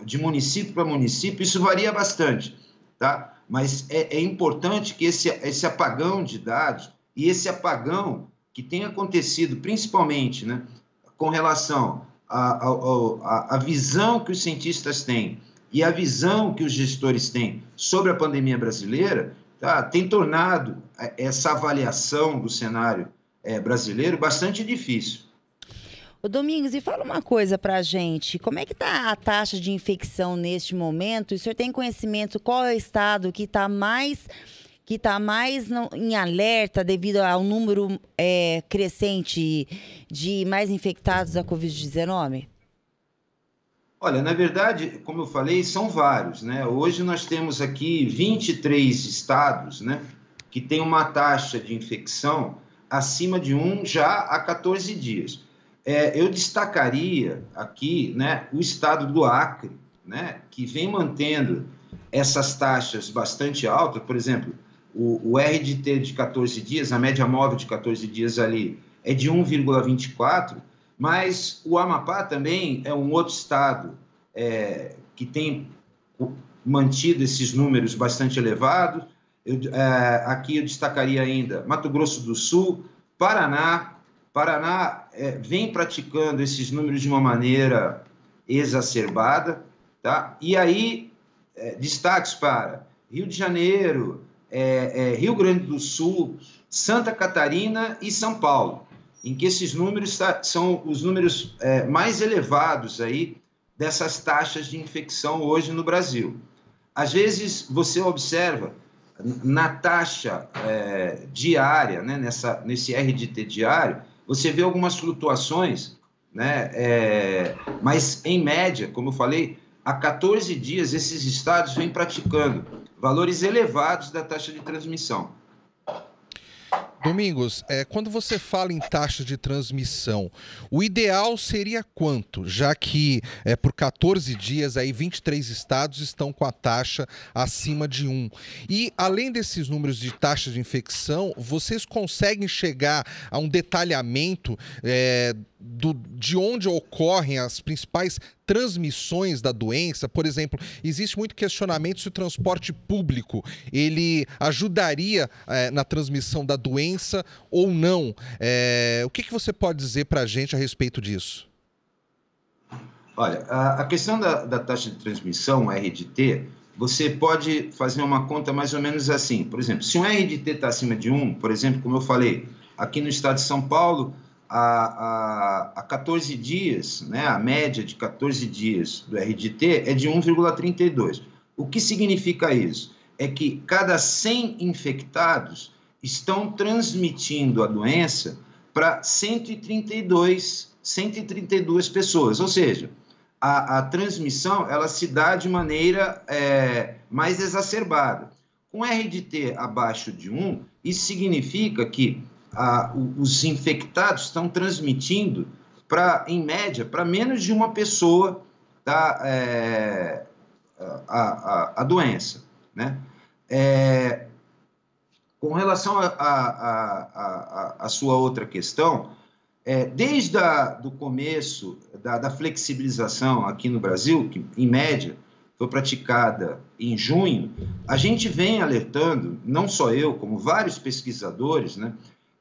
de município para município, isso varia bastante, tá? Mas é importante que esse apagão de dados e esse apagão que tem acontecido, principalmente, né, com relação à visão que os cientistas têm e a visão que os gestores têm sobre a pandemia brasileira, tá, tem tornado essa avaliação do cenário brasileiro bastante difícil. Ô Domingos, e fala uma coisa pra gente, como é que tá a taxa de infecção neste momento? E o senhor tem conhecimento qual é o estado que está mais em alerta devido ao número crescente de mais infectados da Covid-19? Olha, na verdade, como eu falei, são vários, né? Hoje nós temos aqui 23 estados, né, que tem uma taxa de infecção acima de 1 já há 14 dias. Eu destacaria aqui, né, o estado do Acre, né, que vem mantendo essas taxas bastante altas. Por exemplo, o RDT de 14 dias, a média móvel de 14 dias ali é de 1,24, mas o Amapá também é um outro estado que tem mantido esses números bastante elevados. Aqui eu destacaria ainda Mato Grosso do Sul, Paraná vem praticando esses números de uma maneira exacerbada, tá? E aí, destaques para Rio de Janeiro, Rio Grande do Sul, Santa Catarina e São Paulo, em que esses números são os números mais elevados aí dessas taxas de infecção hoje no Brasil. Às vezes, você observa na taxa diária, né, nesse RDT diário, você vê algumas flutuações, né, mas, em média, como eu falei, há 14 dias esses estados vêm praticando valores elevados da taxa de transmissão. Domingos, quando você fala em taxa de transmissão, o ideal seria quanto? Já que por 14 dias, aí 23 estados estão com a taxa acima de 1. E além desses números de taxa de infecção, vocês conseguem chegar a um detalhamento de onde ocorrem as principais transmissões da doença? Por exemplo, existe muito questionamento se o transporte público ele ajudaria na transmissão da doença ou não. O que você pode dizer para a gente a respeito disso? Olha, a questão da taxa de transmissão, RDT, você pode fazer uma conta mais ou menos assim. Por exemplo, se um RDT está acima de 1, por exemplo, como eu falei, aqui no estado de São Paulo, há 14 dias, né, a média de 14 dias do RDT é de 1,32. O que significa isso? É que cada 100 infectados estão transmitindo a doença para 132 pessoas, ou seja, a transmissão ela se dá de maneira mais exacerbada. Com RDT abaixo de 1, isso significa que os infectados estão transmitindo, em média, para menos de uma pessoa, tá, a doença, né? Com relação à sua outra questão, desde o começo da flexibilização aqui no Brasil, que em média foi praticada em junho, a gente vem alertando, não só eu, como vários pesquisadores, né,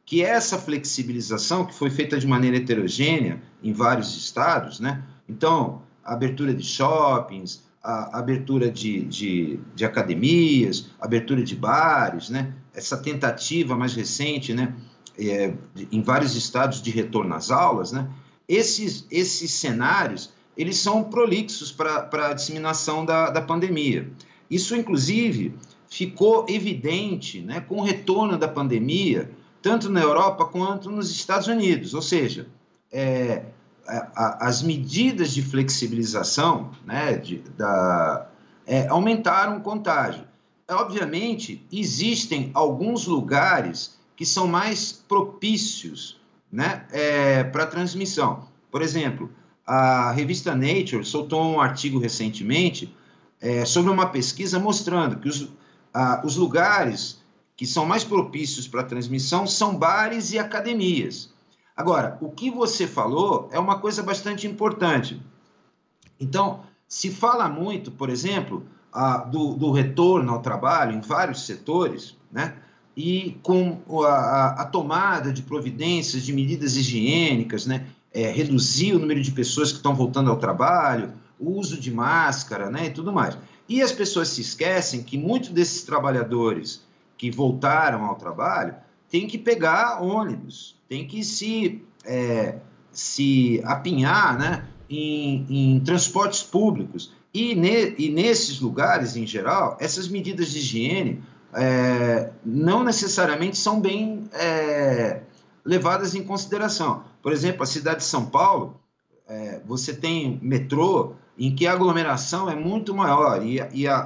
que essa flexibilização, que foi feita de maneira heterogênea em vários estados, né, então, a abertura de shoppings, a abertura de academias, a abertura de bares, né, essa tentativa mais recente, né, em vários estados de retorno às aulas, né, esses cenários, eles são prolixos para a disseminação da pandemia. Isso, inclusive, ficou evidente, né, com o retorno da pandemia, tanto na Europa quanto nos Estados Unidos, ou seja, as medidas de flexibilização, né, aumentaram o contágio. Obviamente, existem alguns lugares que são mais propícios, né, para a transmissão. Por exemplo, a revista Nature soltou um artigo recentemente sobre uma pesquisa mostrando que os lugares que são mais propícios para a transmissão são bares e academias. Agora, o que você falou é uma coisa bastante importante. Então, se fala muito, por exemplo, do retorno ao trabalho em vários setores, né? E com a tomada de providências, de medidas higiênicas, né? Reduzir o número de pessoas que estão voltando ao trabalho, o uso de máscara, né? E tudo mais. E as pessoas se esquecem que muitos desses trabalhadores que voltaram ao trabalho têm que pegar ônibus, têm que se apinhar, né? Em transportes públicos. E nesses lugares, em geral, essas medidas de higiene não necessariamente são bem levadas em consideração. Por exemplo, a cidade de São Paulo, você tem metrô em que a aglomeração é muito maior e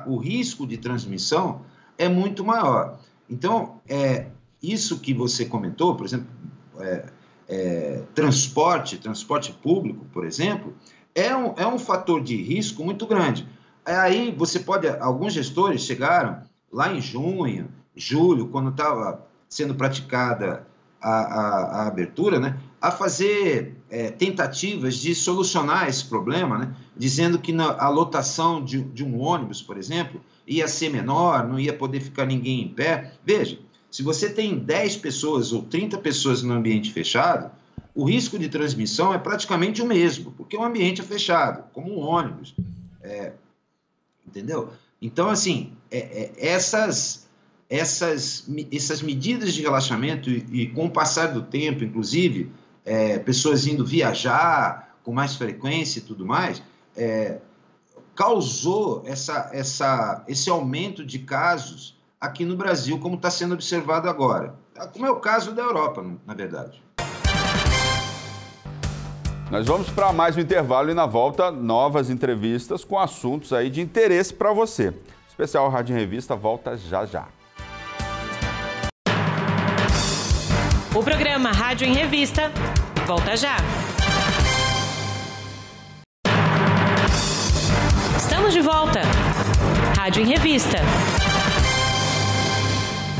o risco de transmissão é muito maior. Então, isso que você comentou, por exemplo, transporte público, por exemplo, é um fator de risco muito grande. Aí você pode, alguns gestores chegaram lá em junho, julho, quando estava sendo praticada a abertura, né, a fazer tentativas de solucionar esse problema, né, dizendo que a lotação de um ônibus, por exemplo, ia ser menor, não ia poder ficar ninguém em pé. Veja, se você tem 10 pessoas ou 30 pessoas no ambiente fechado, o risco de transmissão é praticamente o mesmo, porque o ambiente é fechado, como um ônibus. Entendeu? Então, assim, essas medidas de relaxamento e com o passar do tempo, inclusive, pessoas indo viajar com mais frequência e tudo mais, causou esse aumento de casos aqui no Brasil, como está sendo observado agora. Como é o caso da Europa, na verdade. Nós vamos para mais um intervalo e na volta novas entrevistas com assuntos aí de interesse para você. O especial Rádio em Revista volta já já. O programa Rádio em Revista volta já. Estamos de volta. Rádio em Revista.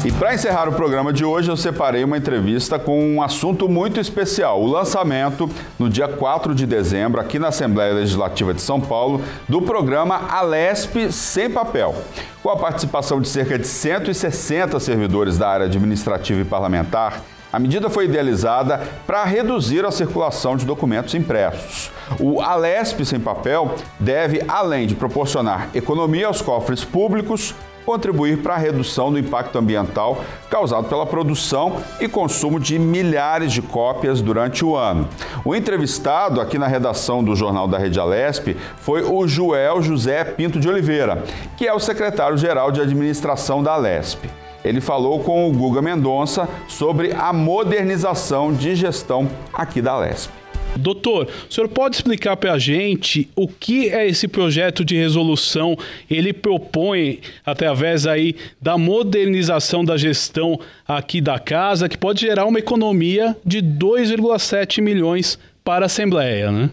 E para encerrar o programa de hoje, eu separei uma entrevista com um assunto muito especial. O lançamento, no dia 4 de dezembro, aqui na Assembleia Legislativa de São Paulo, do programa Alesp Sem Papel. Com a participação de cerca de 160 servidores da área administrativa e parlamentar, a medida foi idealizada para reduzir a circulação de documentos impressos. O Alesp Sem Papel deve, além de proporcionar economia aos cofres públicos, contribuir para a redução do impacto ambiental causado pela produção e consumo de milhares de cópias durante o ano. O entrevistado aqui na redação do Jornal da Rede Alesp foi o Joel José Pinto de Oliveira, que é o secretário-geral de administração da Alesp. Ele falou com o Guga Mendonça sobre a modernização de gestão aqui da Alesp. Doutor, o senhor pode explicar para a gente o que é esse projeto de resolução? Ele propõe, através aí da modernização da gestão aqui da casa, que pode gerar uma economia de 2,7 milhões para a Assembleia, né?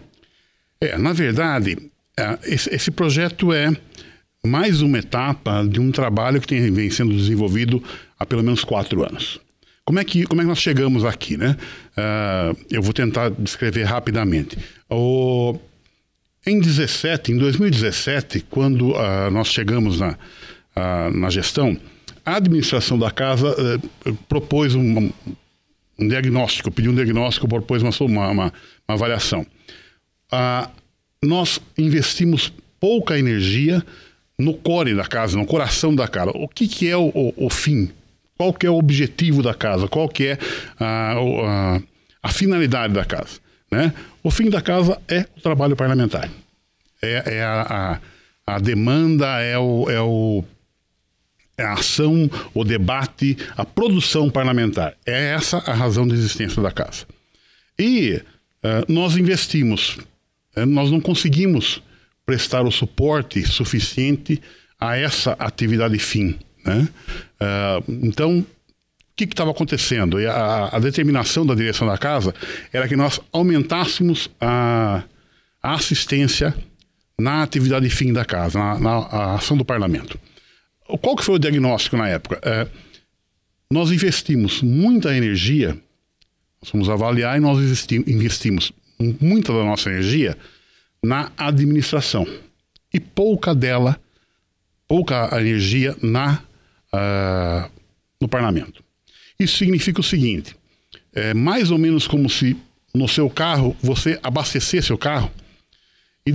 Na verdade, esse projeto é mais uma etapa de um trabalho que vem sendo desenvolvido há pelo menos 4 anos. Como é que nós chegamos aqui, né? Eu vou tentar descrever rapidamente. Em 2017, quando nós chegamos na gestão, a administração da casa propôs um diagnóstico, pediu um diagnóstico, propôs uma avaliação. Nós investimos pouca energia no core da casa, no coração da casa. O que é o fim? Qual que é o objetivo da casa? Qual que é a finalidade da casa? Né? O fim da casa é o trabalho parlamentar. É a demanda, é a ação, o debate, a produção parlamentar. É essa a razão da existência da casa. E nós investimos, nós não conseguimos prestar o suporte suficiente a essa atividade fim. Né? Então, o que estava acontecendo? A determinação da direção da casa era que nós aumentássemos a assistência na atividade fim da casa, na ação do parlamento. Qual que foi o diagnóstico na época? Nós investimos muita energia, nós fomos avaliar e nós investimos muita da nossa energia na administração e pouca energia no parlamento. Isso significa o seguinte, é mais ou menos como se no seu carro você abastecesse o carro e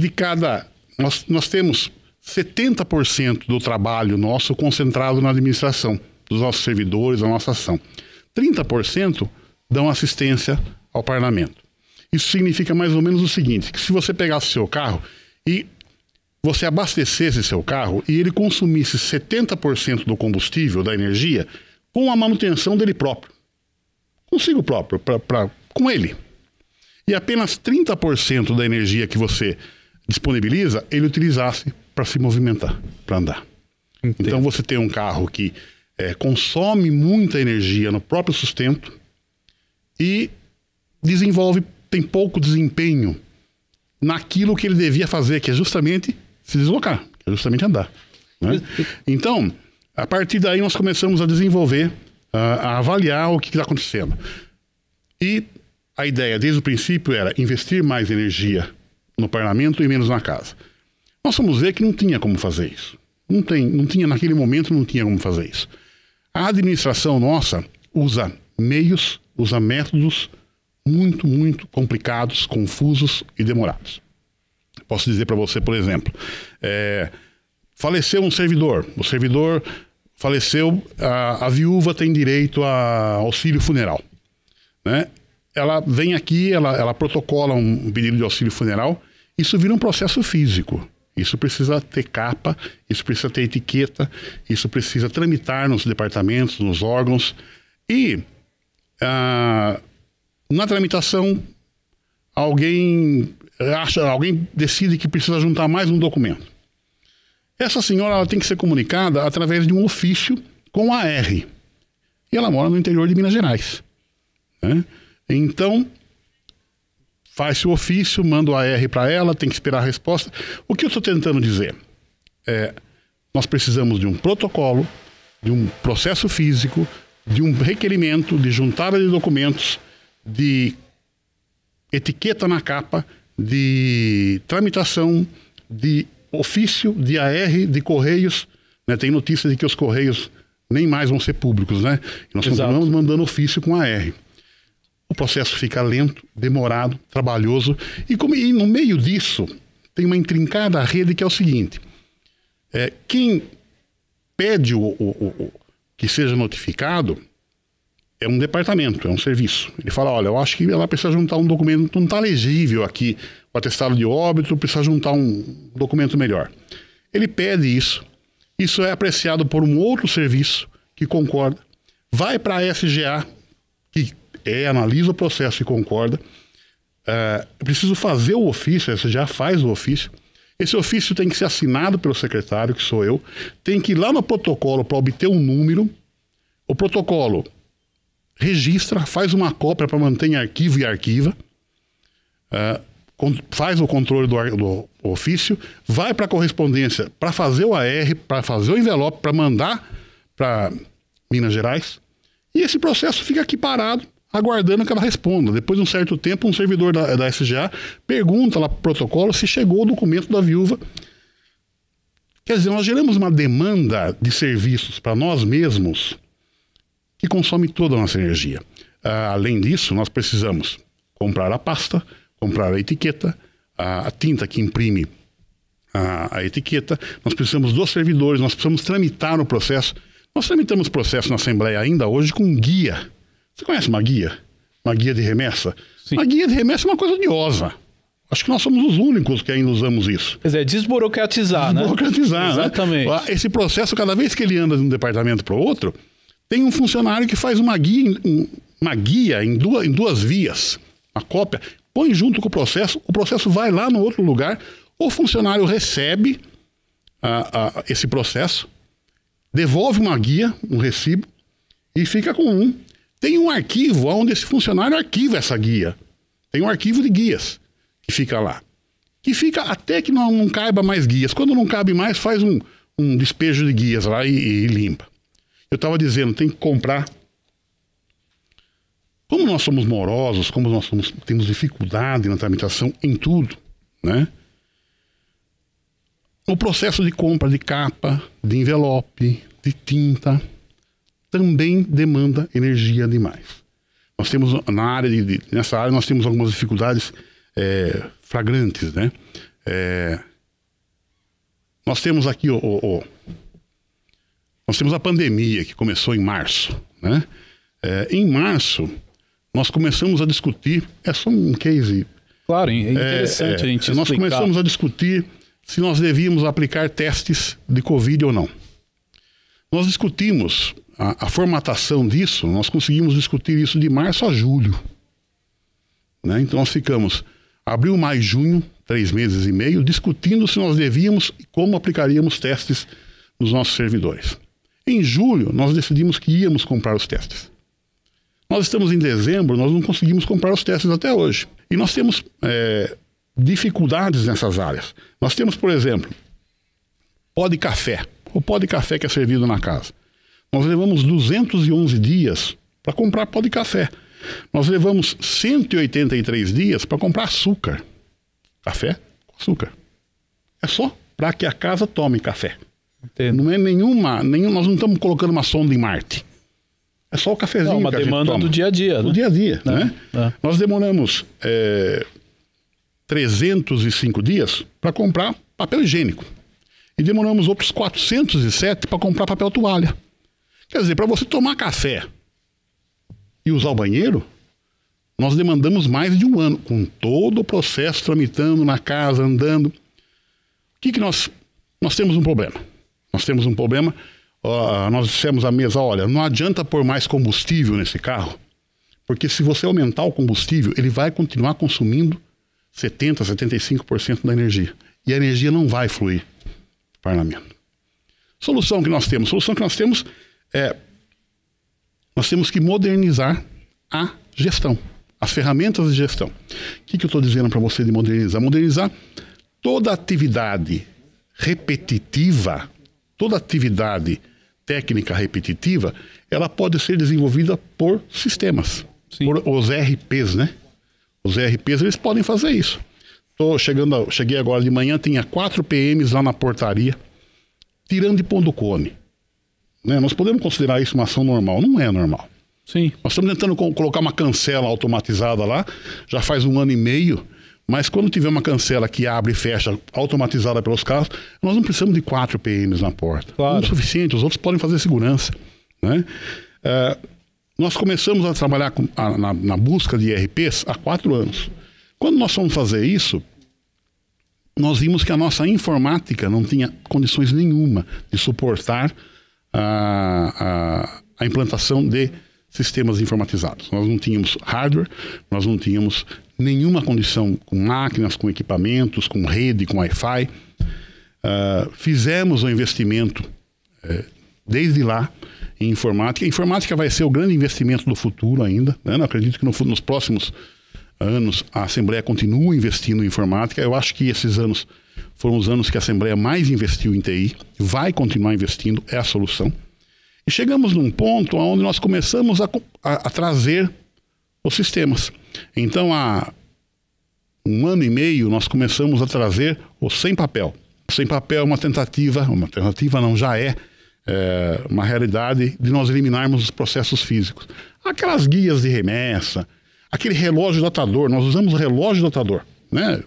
nós temos 70% do trabalho nosso concentrado na administração, dos nossos servidores, da nossa ação. 30% dão assistência ao parlamento. Isso significa mais ou menos o seguinte, que se você pegasse seu carro e você abastecesse seu carro e ele consumisse 70% do combustível, da energia, com a manutenção dele próprio. Consigo próprio, com ele. E apenas 30% da energia que você disponibiliza, ele utilizasse para se movimentar, para andar. Entendo. Então você tem um carro que consome muita energia no próprio sustento e tem pouco desempenho naquilo que ele devia fazer, que é justamente se deslocar, que é justamente andar. Né? Então, a partir daí nós começamos a desenvolver, a avaliar o que está acontecendo. E a ideia desde o princípio era investir mais energia no parlamento e menos na casa. Nós fomos ver que não tinha como fazer isso. Não tinha naquele momento, não tinha como fazer isso. A administração nossa usa métodos muito, muito complicados, confusos e demorados. Posso dizer para você, por exemplo, faleceu um servidor, o servidor faleceu, a viúva tem direito a auxílio funeral. Né? Ela vem aqui, ela protocola um pedido de auxílio funeral, isso vira um processo físico. Isso precisa ter capa, isso precisa ter etiqueta, isso precisa tramitar nos departamentos, nos órgãos. E na tramitação, alguém decide que precisa juntar mais um documento. Essa senhora ela tem que ser comunicada através de um ofício com a AR. E ela mora no interior de Minas Gerais. Né? Então, faz-se o ofício, manda o AR para ela, tem que esperar a resposta. O que eu estou tentando dizer? Nós precisamos de um protocolo, de um processo físico, de um requerimento, de juntada de documentos, de etiqueta na capa, de tramitação, de ofício, de AR, de Correios. Né? Tem notícia de que os Correios nem mais vão ser públicos, né? E nós continuamos mandando ofício com AR. O processo fica lento, demorado, trabalhoso. E no meio disso, tem uma intrincada rede que é o seguinte. Quem pede que seja notificado é um departamento, é um serviço. Ele fala, olha, eu acho que ela precisa juntar um documento, não está legível aqui, o atestado de óbito, precisa juntar um documento melhor. Ele pede isso. Isso é apreciado por um outro serviço que concorda. Vai para a SGA, que analisa o processo e concorda. Eu preciso fazer o ofício, a SGA faz o ofício. Esse ofício tem que ser assinado pelo secretário, que sou eu. Tem que ir lá no protocolo para obter um número. O protocolo registra, faz uma cópia para manter em arquivo e arquiva. Faz o controle do ofício. Vai para a correspondência para fazer o AR, para fazer o envelope, para mandar para Minas Gerais. E esse processo fica aqui parado, aguardando que ela responda. Depois de um certo tempo, um servidor da SGA pergunta lá para o protocolo se chegou o documento da viúva. Quer dizer, nós geramos uma demanda de serviços para nós mesmos que consome toda a nossa energia. Além disso, nós precisamos comprar a pasta, comprar a etiqueta, a tinta que imprime a etiqueta, nós precisamos dos servidores, nós precisamos tramitar o processo. Nós tramitamos o processo na Assembleia ainda hoje com guia. Você conhece uma guia? Uma guia de remessa? Sim. Uma guia de remessa é uma coisa odiosa. Acho que nós somos os únicos que ainda usamos isso. Quer dizer, desburocratizar, né? Desburocratizar, exatamente. Né? Esse processo, cada vez que ele anda de um departamento para o outro, tem um funcionário que faz uma guia em duas vias, uma cópia, põe junto com o processo vai lá no outro lugar, o funcionário recebe esse processo, devolve uma guia, um recibo, e fica com um. Tem um arquivo onde esse funcionário arquiva essa guia. Tem um arquivo de guias que fica lá. Que fica até que não caiba mais guias. Quando não cabe mais, faz um despejo de guias lá e limpa. Eu estava dizendo, tem que comprar. Como nós somos morosos, como nós temos dificuldade na tramitação em tudo, né? O processo de compra de capa, de envelope, de tinta, também demanda energia demais. Nós temos nessa área nós temos algumas dificuldades flagrantes, né? Nós temos aqui nós temos a pandemia que começou em março, né? Em março nós começamos a discutir, é só um case. Claro, é interessante a gente explicar. Nós começamos a discutir se nós devíamos aplicar testes de Covid ou não. Nós discutimos a formatação disso, nós conseguimos discutir isso de março a julho, né? Então nós ficamos abril, maio, junho, 3 meses e meio, discutindo se nós devíamos e como aplicaríamos testes nos nossos servidores. Em julho, nós decidimos que íamos comprar os testes. Nós estamos em dezembro, nós não conseguimos comprar os testes até hoje. E nós temos dificuldades nessas áreas. Nós temos, por exemplo, pó de café. O pó de café que é servido na casa. Nós levamos 211 dias para comprar pó de café. Nós levamos 183 dias para comprar açúcar. Café com açúcar. É só para que a casa tome café. Entendo. Não é nós não estamos colocando uma sonda em Marte. É só o cafezinho uma que a gente demanda toma. do dia a dia. Do dia a dia, né? Nós demoramos 305 dias para comprar papel higiênico. E demoramos outros 407 para comprar papel toalha. Quer dizer, para você tomar café e usar o banheiro, nós demandamos mais de um ano, com todo o processo tramitando na casa, andando. O que nós temos um problema? Nós temos um problema, nós dissemos à mesa, olha, não adianta pôr mais combustível nesse carro, porque se você aumentar o combustível, ele vai continuar consumindo 70%, 75% da energia. E a energia não vai fluir para o parlamento. Solução que nós temos nós temos que modernizar a gestão, as ferramentas de gestão. O que eu estou dizendo para você de modernizar? Modernizar toda atividade repetitiva, toda atividade técnica repetitiva, ela pode ser desenvolvida por sistemas, por os ERPs, né? Os ERPs, eles podem fazer isso. Cheguei agora de manhã, tinha 4 PMs lá na portaria, tirando e pondo cone. Né? Nós podemos considerar isso uma ação normal. Não é normal. Sim. Nós estamos tentando colocar uma cancela automatizada lá, já faz 1 ano e meio, mas quando tiver uma cancela que abre e fecha automatizada pelos carros, nós não precisamos de 4 PMs na porta. Claro. Não é o suficiente, os outros podem fazer segurança. Né? Nós começamos a trabalhar na busca de IRPs há 4 anos. Quando nós fomos fazer isso, nós vimos que a nossa informática não tinha condições nenhuma de suportar a implantação de sistemas informatizados. Nós não tínhamos hardware, nós não tínhamos nenhuma condição com máquinas, com equipamentos, com rede, com Wi-Fi. Fizemos um investimento desde lá em informática. A informática vai ser o grande investimento do futuro ainda, né? Eu acredito que nos próximos anos a Assembleia continua investindo em informática. Eu acho que esses anos foram os anos que a Assembleia mais investiu em TI, vai continuar investindo, é a solução. E chegamos num ponto onde nós começamos a trazer os sistemas. Então, há 1 ano e meio, nós começamos a trazer o sem papel. O sem papel é uma tentativa não, já é uma realidade de nós eliminarmos os processos físicos. Aquelas guias de remessa, aquele relógio datador, nós usamos o relógio datador, né?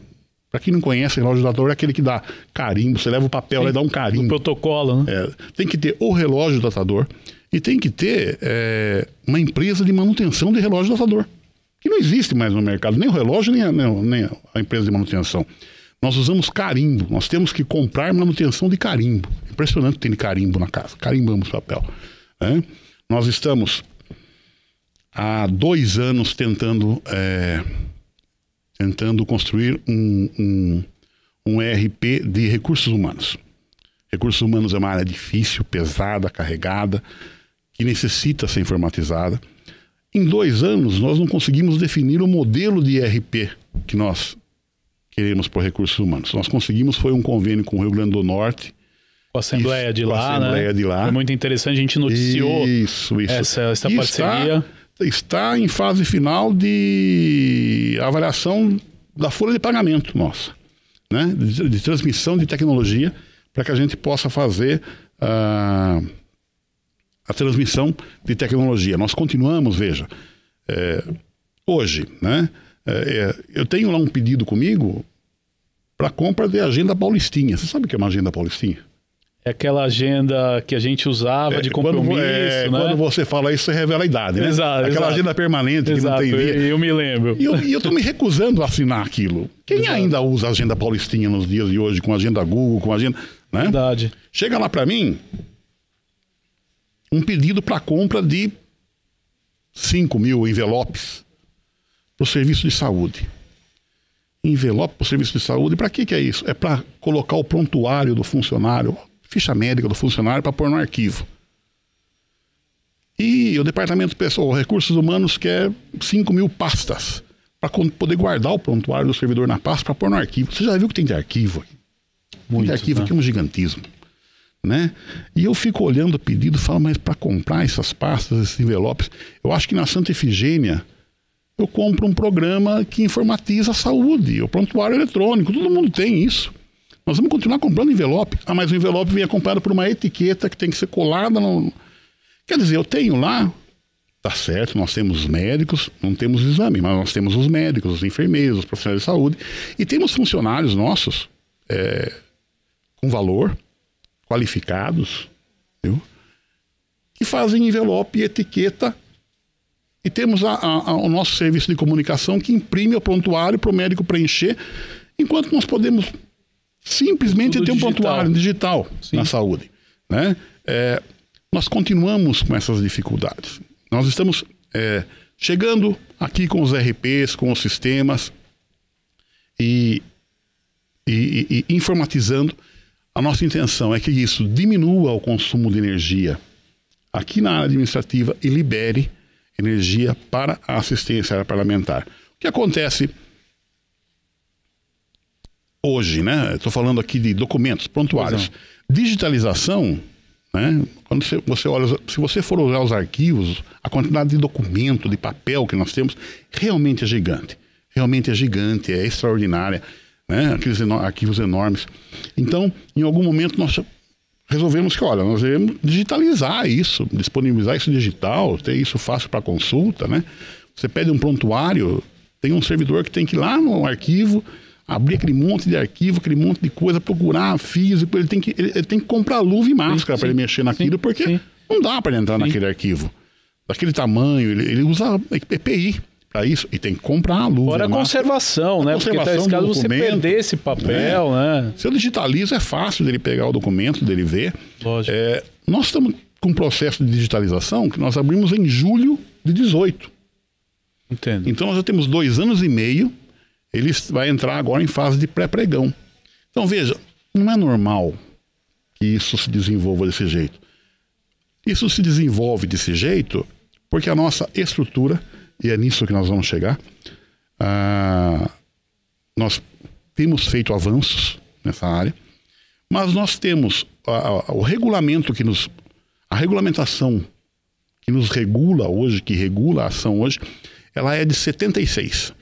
Para quem não conhece, o relógio datador é aquele que dá carimbo, você leva o papel e dá um carimbo. O protocolo, né? Tem que ter o relógio datador e tem que ter uma empresa de manutenção de relógio datador, que não existe mais no mercado, nem o relógio, nem a empresa de manutenção. Nós usamos carimbo, nós temos que comprar manutenção de carimbo. Impressionante que tem de carimbo na casa, carimbamos papel. Né? Nós estamos há 2 anos tentando construir um ERP de recursos humanos. Recursos humanos é uma área difícil, pesada, carregada, que necessita ser informatizada. Em 2 anos, nós não conseguimos definir o modelo de ERP que nós queremos por recursos humanos. Nós conseguimos, foi um convênio com o Rio Grande do Norte. Com a Assembleia de lá, né? Foi muito interessante, a gente noticiou essa parceria. Está em fase final de avaliação da folha de pagamento nossa. né, de transmissão de tecnologia para que a gente possa fazer a transmissão de tecnologia. Nós continuamos, veja, hoje, né, eu tenho lá um pedido comigo para compra de agenda paulistinha. Você sabe o que é uma agenda paulistinha? É aquela agenda que a gente usava de compromisso, né? Quando você fala isso, você revela a idade, né? Exato, aquela exato. agenda permanente que não tem via. Eu me lembro. E eu estou me recusando a assinar aquilo. Quem ainda usa a agenda paulistinha nos dias de hoje, com a agenda Google, com a agenda... Né? Verdade. Chega lá para mim um pedido para compra de 5.000 envelopes para o serviço de saúde. Envelope para o serviço de saúde, para que é isso? É para colocar o prontuário do funcionário, ficha médica do funcionário, para pôr no arquivo. E o departamento pessoal, recursos humanos, quer 5.000 pastas para poder guardar o prontuário do servidor na pasta para pôr no arquivo. Você já viu que tem de arquivo aqui? Muito, tem de arquivo, né? Aqui é um gigantismo, né? E eu fico olhando o pedido e falo, mas para comprar essas pastas, esses envelopes, eu acho que na Santa Efigênia eu compro um programa que informatiza a saúde, o prontuário eletrônico, todo mundo tem isso. Nós vamos continuar comprando envelope. Ah, mas o envelope vem acompanhado por uma etiqueta que tem que ser colada no... Quer dizer, eu tenho lá, tá certo, nós temos os médicos, não temos exame, mas nós temos os médicos, os enfermeiros, os profissionais de saúde, e temos funcionários nossos com valor, qualificados, viu? Que fazem envelope e etiqueta. E temos o nosso serviço de comunicação que imprime o prontuário para o médico preencher, enquanto nós podemos simplesmente ter um prontuário digital na saúde, né? Nós continuamos com essas dificuldades. Nós estamos chegando aqui com os RPs, com os sistemas e informatizando. A nossa intenção é que isso diminua o consumo de energia aqui na área administrativa e libere energia para a assistência parlamentar. O que acontece hoje, né? Estou falando aqui de documentos, prontuários. Digitalização, né? Quando você olha, se você for olhar os arquivos, a quantidade de documento, de papel que nós temos, realmente é gigante. Realmente é gigante, é extraordinária, né? Aqueles arquivos enormes. Então, em algum momento nós resolvemos que, olha, nós devemos digitalizar isso, disponibilizar isso digital, ter isso fácil para consulta, né? Você pede um prontuário, tem um servidor que tem que ir lá no arquivo, abrir aquele monte de arquivo, aquele monte de coisa, procurar físico, ele tem que comprar luva e máscara para ele mexer naquilo, porque não dá para ele entrar naquele arquivo. Daquele tamanho, ele usa EPI para isso, e tem que comprar a luva. Fora a conservação, né? Porque tá esse caso você perder esse papel, né? Se eu digitalizo, é fácil dele pegar o documento, dele ver. Lógico. Nós estamos com um processo de digitalização que nós abrimos em julho de 2018. Entendo. Então nós já temos 2 anos e meio, ele vai entrar agora em fase de pré-pregão. Então veja, não é normal que isso se desenvolva desse jeito. Isso se desenvolve desse jeito porque a nossa estrutura, e é nisso que nós vamos chegar, nós temos feito avanços nessa área, mas nós temos o regulamento a regulamentação que nos regula hoje, que regula a ação hoje, ela é de 76.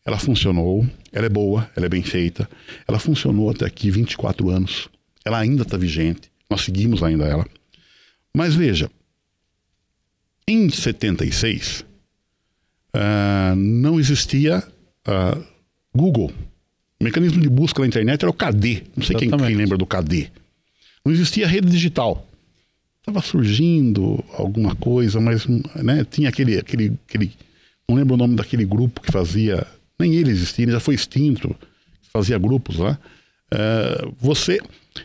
Ela funcionou, ela é boa, ela é bem feita, ela funcionou até aqui 24 anos, ela ainda está vigente, nós seguimos ainda ela. Mas veja, em 76, não existia Google. O mecanismo de busca na internet era o KD. Não sei quem lembra do KD. Não existia rede digital. Estava surgindo alguma coisa, mas, né, tinha aquele... Não lembro o nome daquele grupo que fazia... Nem ele existia, ele já foi extinto. Fazia grupos lá.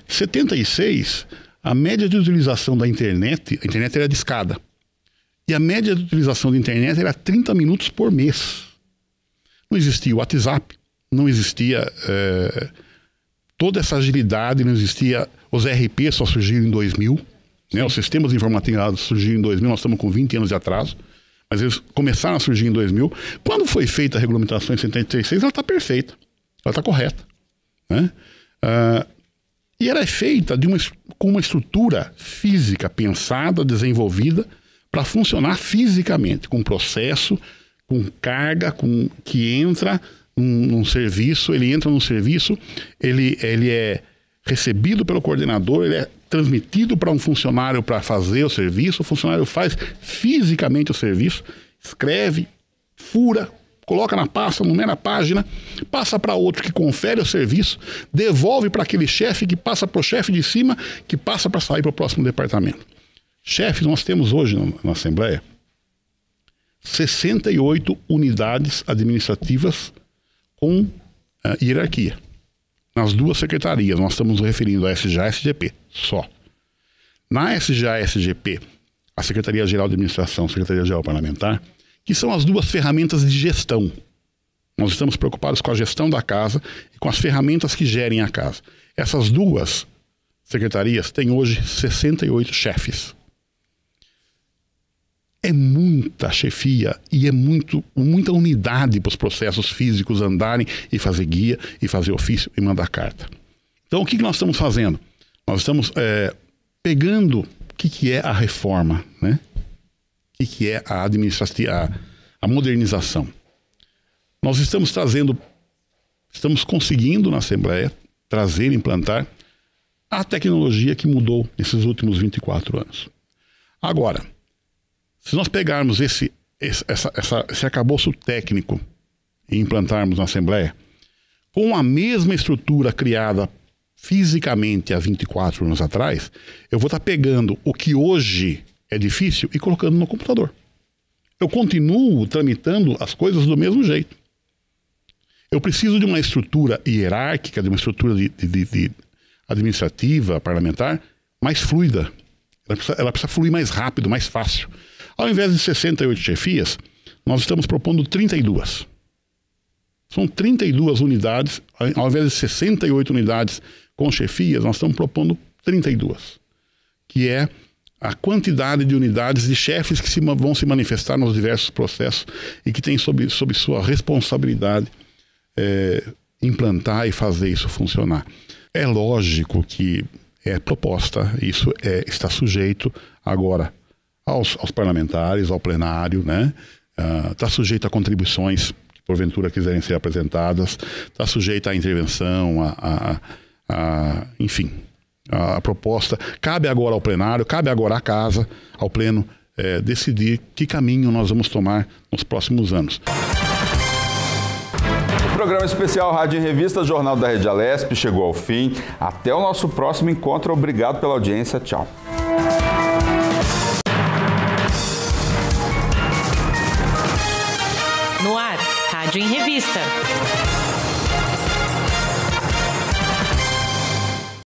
76, a média de utilização da internet... A internet era discada. E a média de utilização da internet era 30 minutos por mês. Não existia o WhatsApp, não existia toda essa agilidade, não existia... Os RP só surgiram em 2000, né? Os sistemas informatizados surgiram em 2000, nós estamos com 20 anos de atraso, mas eles começaram a surgir em 2000. Quando foi feita a regulamentação em 76, ela está perfeita, ela está correta, né? E ela é feita com uma estrutura física pensada, desenvolvida, para funcionar fisicamente, com processo, com carga, que entra num serviço, ele entra no serviço, ele é recebido pelo coordenador, ele é transmitido para um funcionário para fazer o serviço, o funcionário faz fisicamente o serviço, escreve, fura, coloca na pasta, numera a página, passa para outro que confere o serviço, devolve para aquele chefe que passa para o chefe de cima, que passa para sair para o próximo departamento. Chefes, nós temos hoje na Assembleia 68 unidades administrativas com hierarquia. Nas duas secretarias, nós estamos nos referindo a SGA e SGP, só. Na SGA e SGP, a Secretaria-Geral de Administração, Secretaria-Geral Parlamentar, que são as duas ferramentas de gestão. Nós estamos preocupados com a gestão da casa e com as ferramentas que gerem a casa. Essas duas secretarias têm hoje 68 chefes. É muita chefia e é muita unidade para os processos físicos andarem e fazer guia, e fazer ofício e mandar carta. Então, o que nós estamos fazendo? Nós estamos pegando o que é a reforma, né? O que é a modernização. Nós estamos conseguindo na Assembleia trazer, implantar a tecnologia que mudou nesses últimos 24 anos. Agora, se nós pegarmos esse arcabouço técnico e implantarmos na Assembleia, com a mesma estrutura criada fisicamente há 24 anos atrás, eu vou estar pegando o que hoje é difícil e colocando no computador. Eu continuo tramitando as coisas do mesmo jeito. Eu preciso de uma estrutura hierárquica, de uma estrutura de administrativa, parlamentar, mais fluida. Ela precisa fluir mais rápido, mais fácil. Ao invés de 68 chefias, nós estamos propondo 32. São 32 unidades, ao invés de 68 unidades com chefias, nós estamos propondo 32, que é a quantidade de unidades de chefes que vão se manifestar nos diversos processos e que tem sob sua responsabilidade implantar e fazer isso funcionar. É lógico que é proposta, isso está sujeito agora aos parlamentares, ao plenário, né? Está sujeito a contribuições que porventura quiserem ser apresentadas, está sujeito à intervenção, enfim, a proposta. Cabe agora ao plenário, cabe agora à casa, ao pleno, decidir que caminho nós vamos tomar nos próximos anos. O programa especial Rádio em Revista, Jornal da Rede Alesp, chegou ao fim. Até o nosso próximo encontro. Obrigado pela audiência. Tchau. No ar, Rádio em Revista.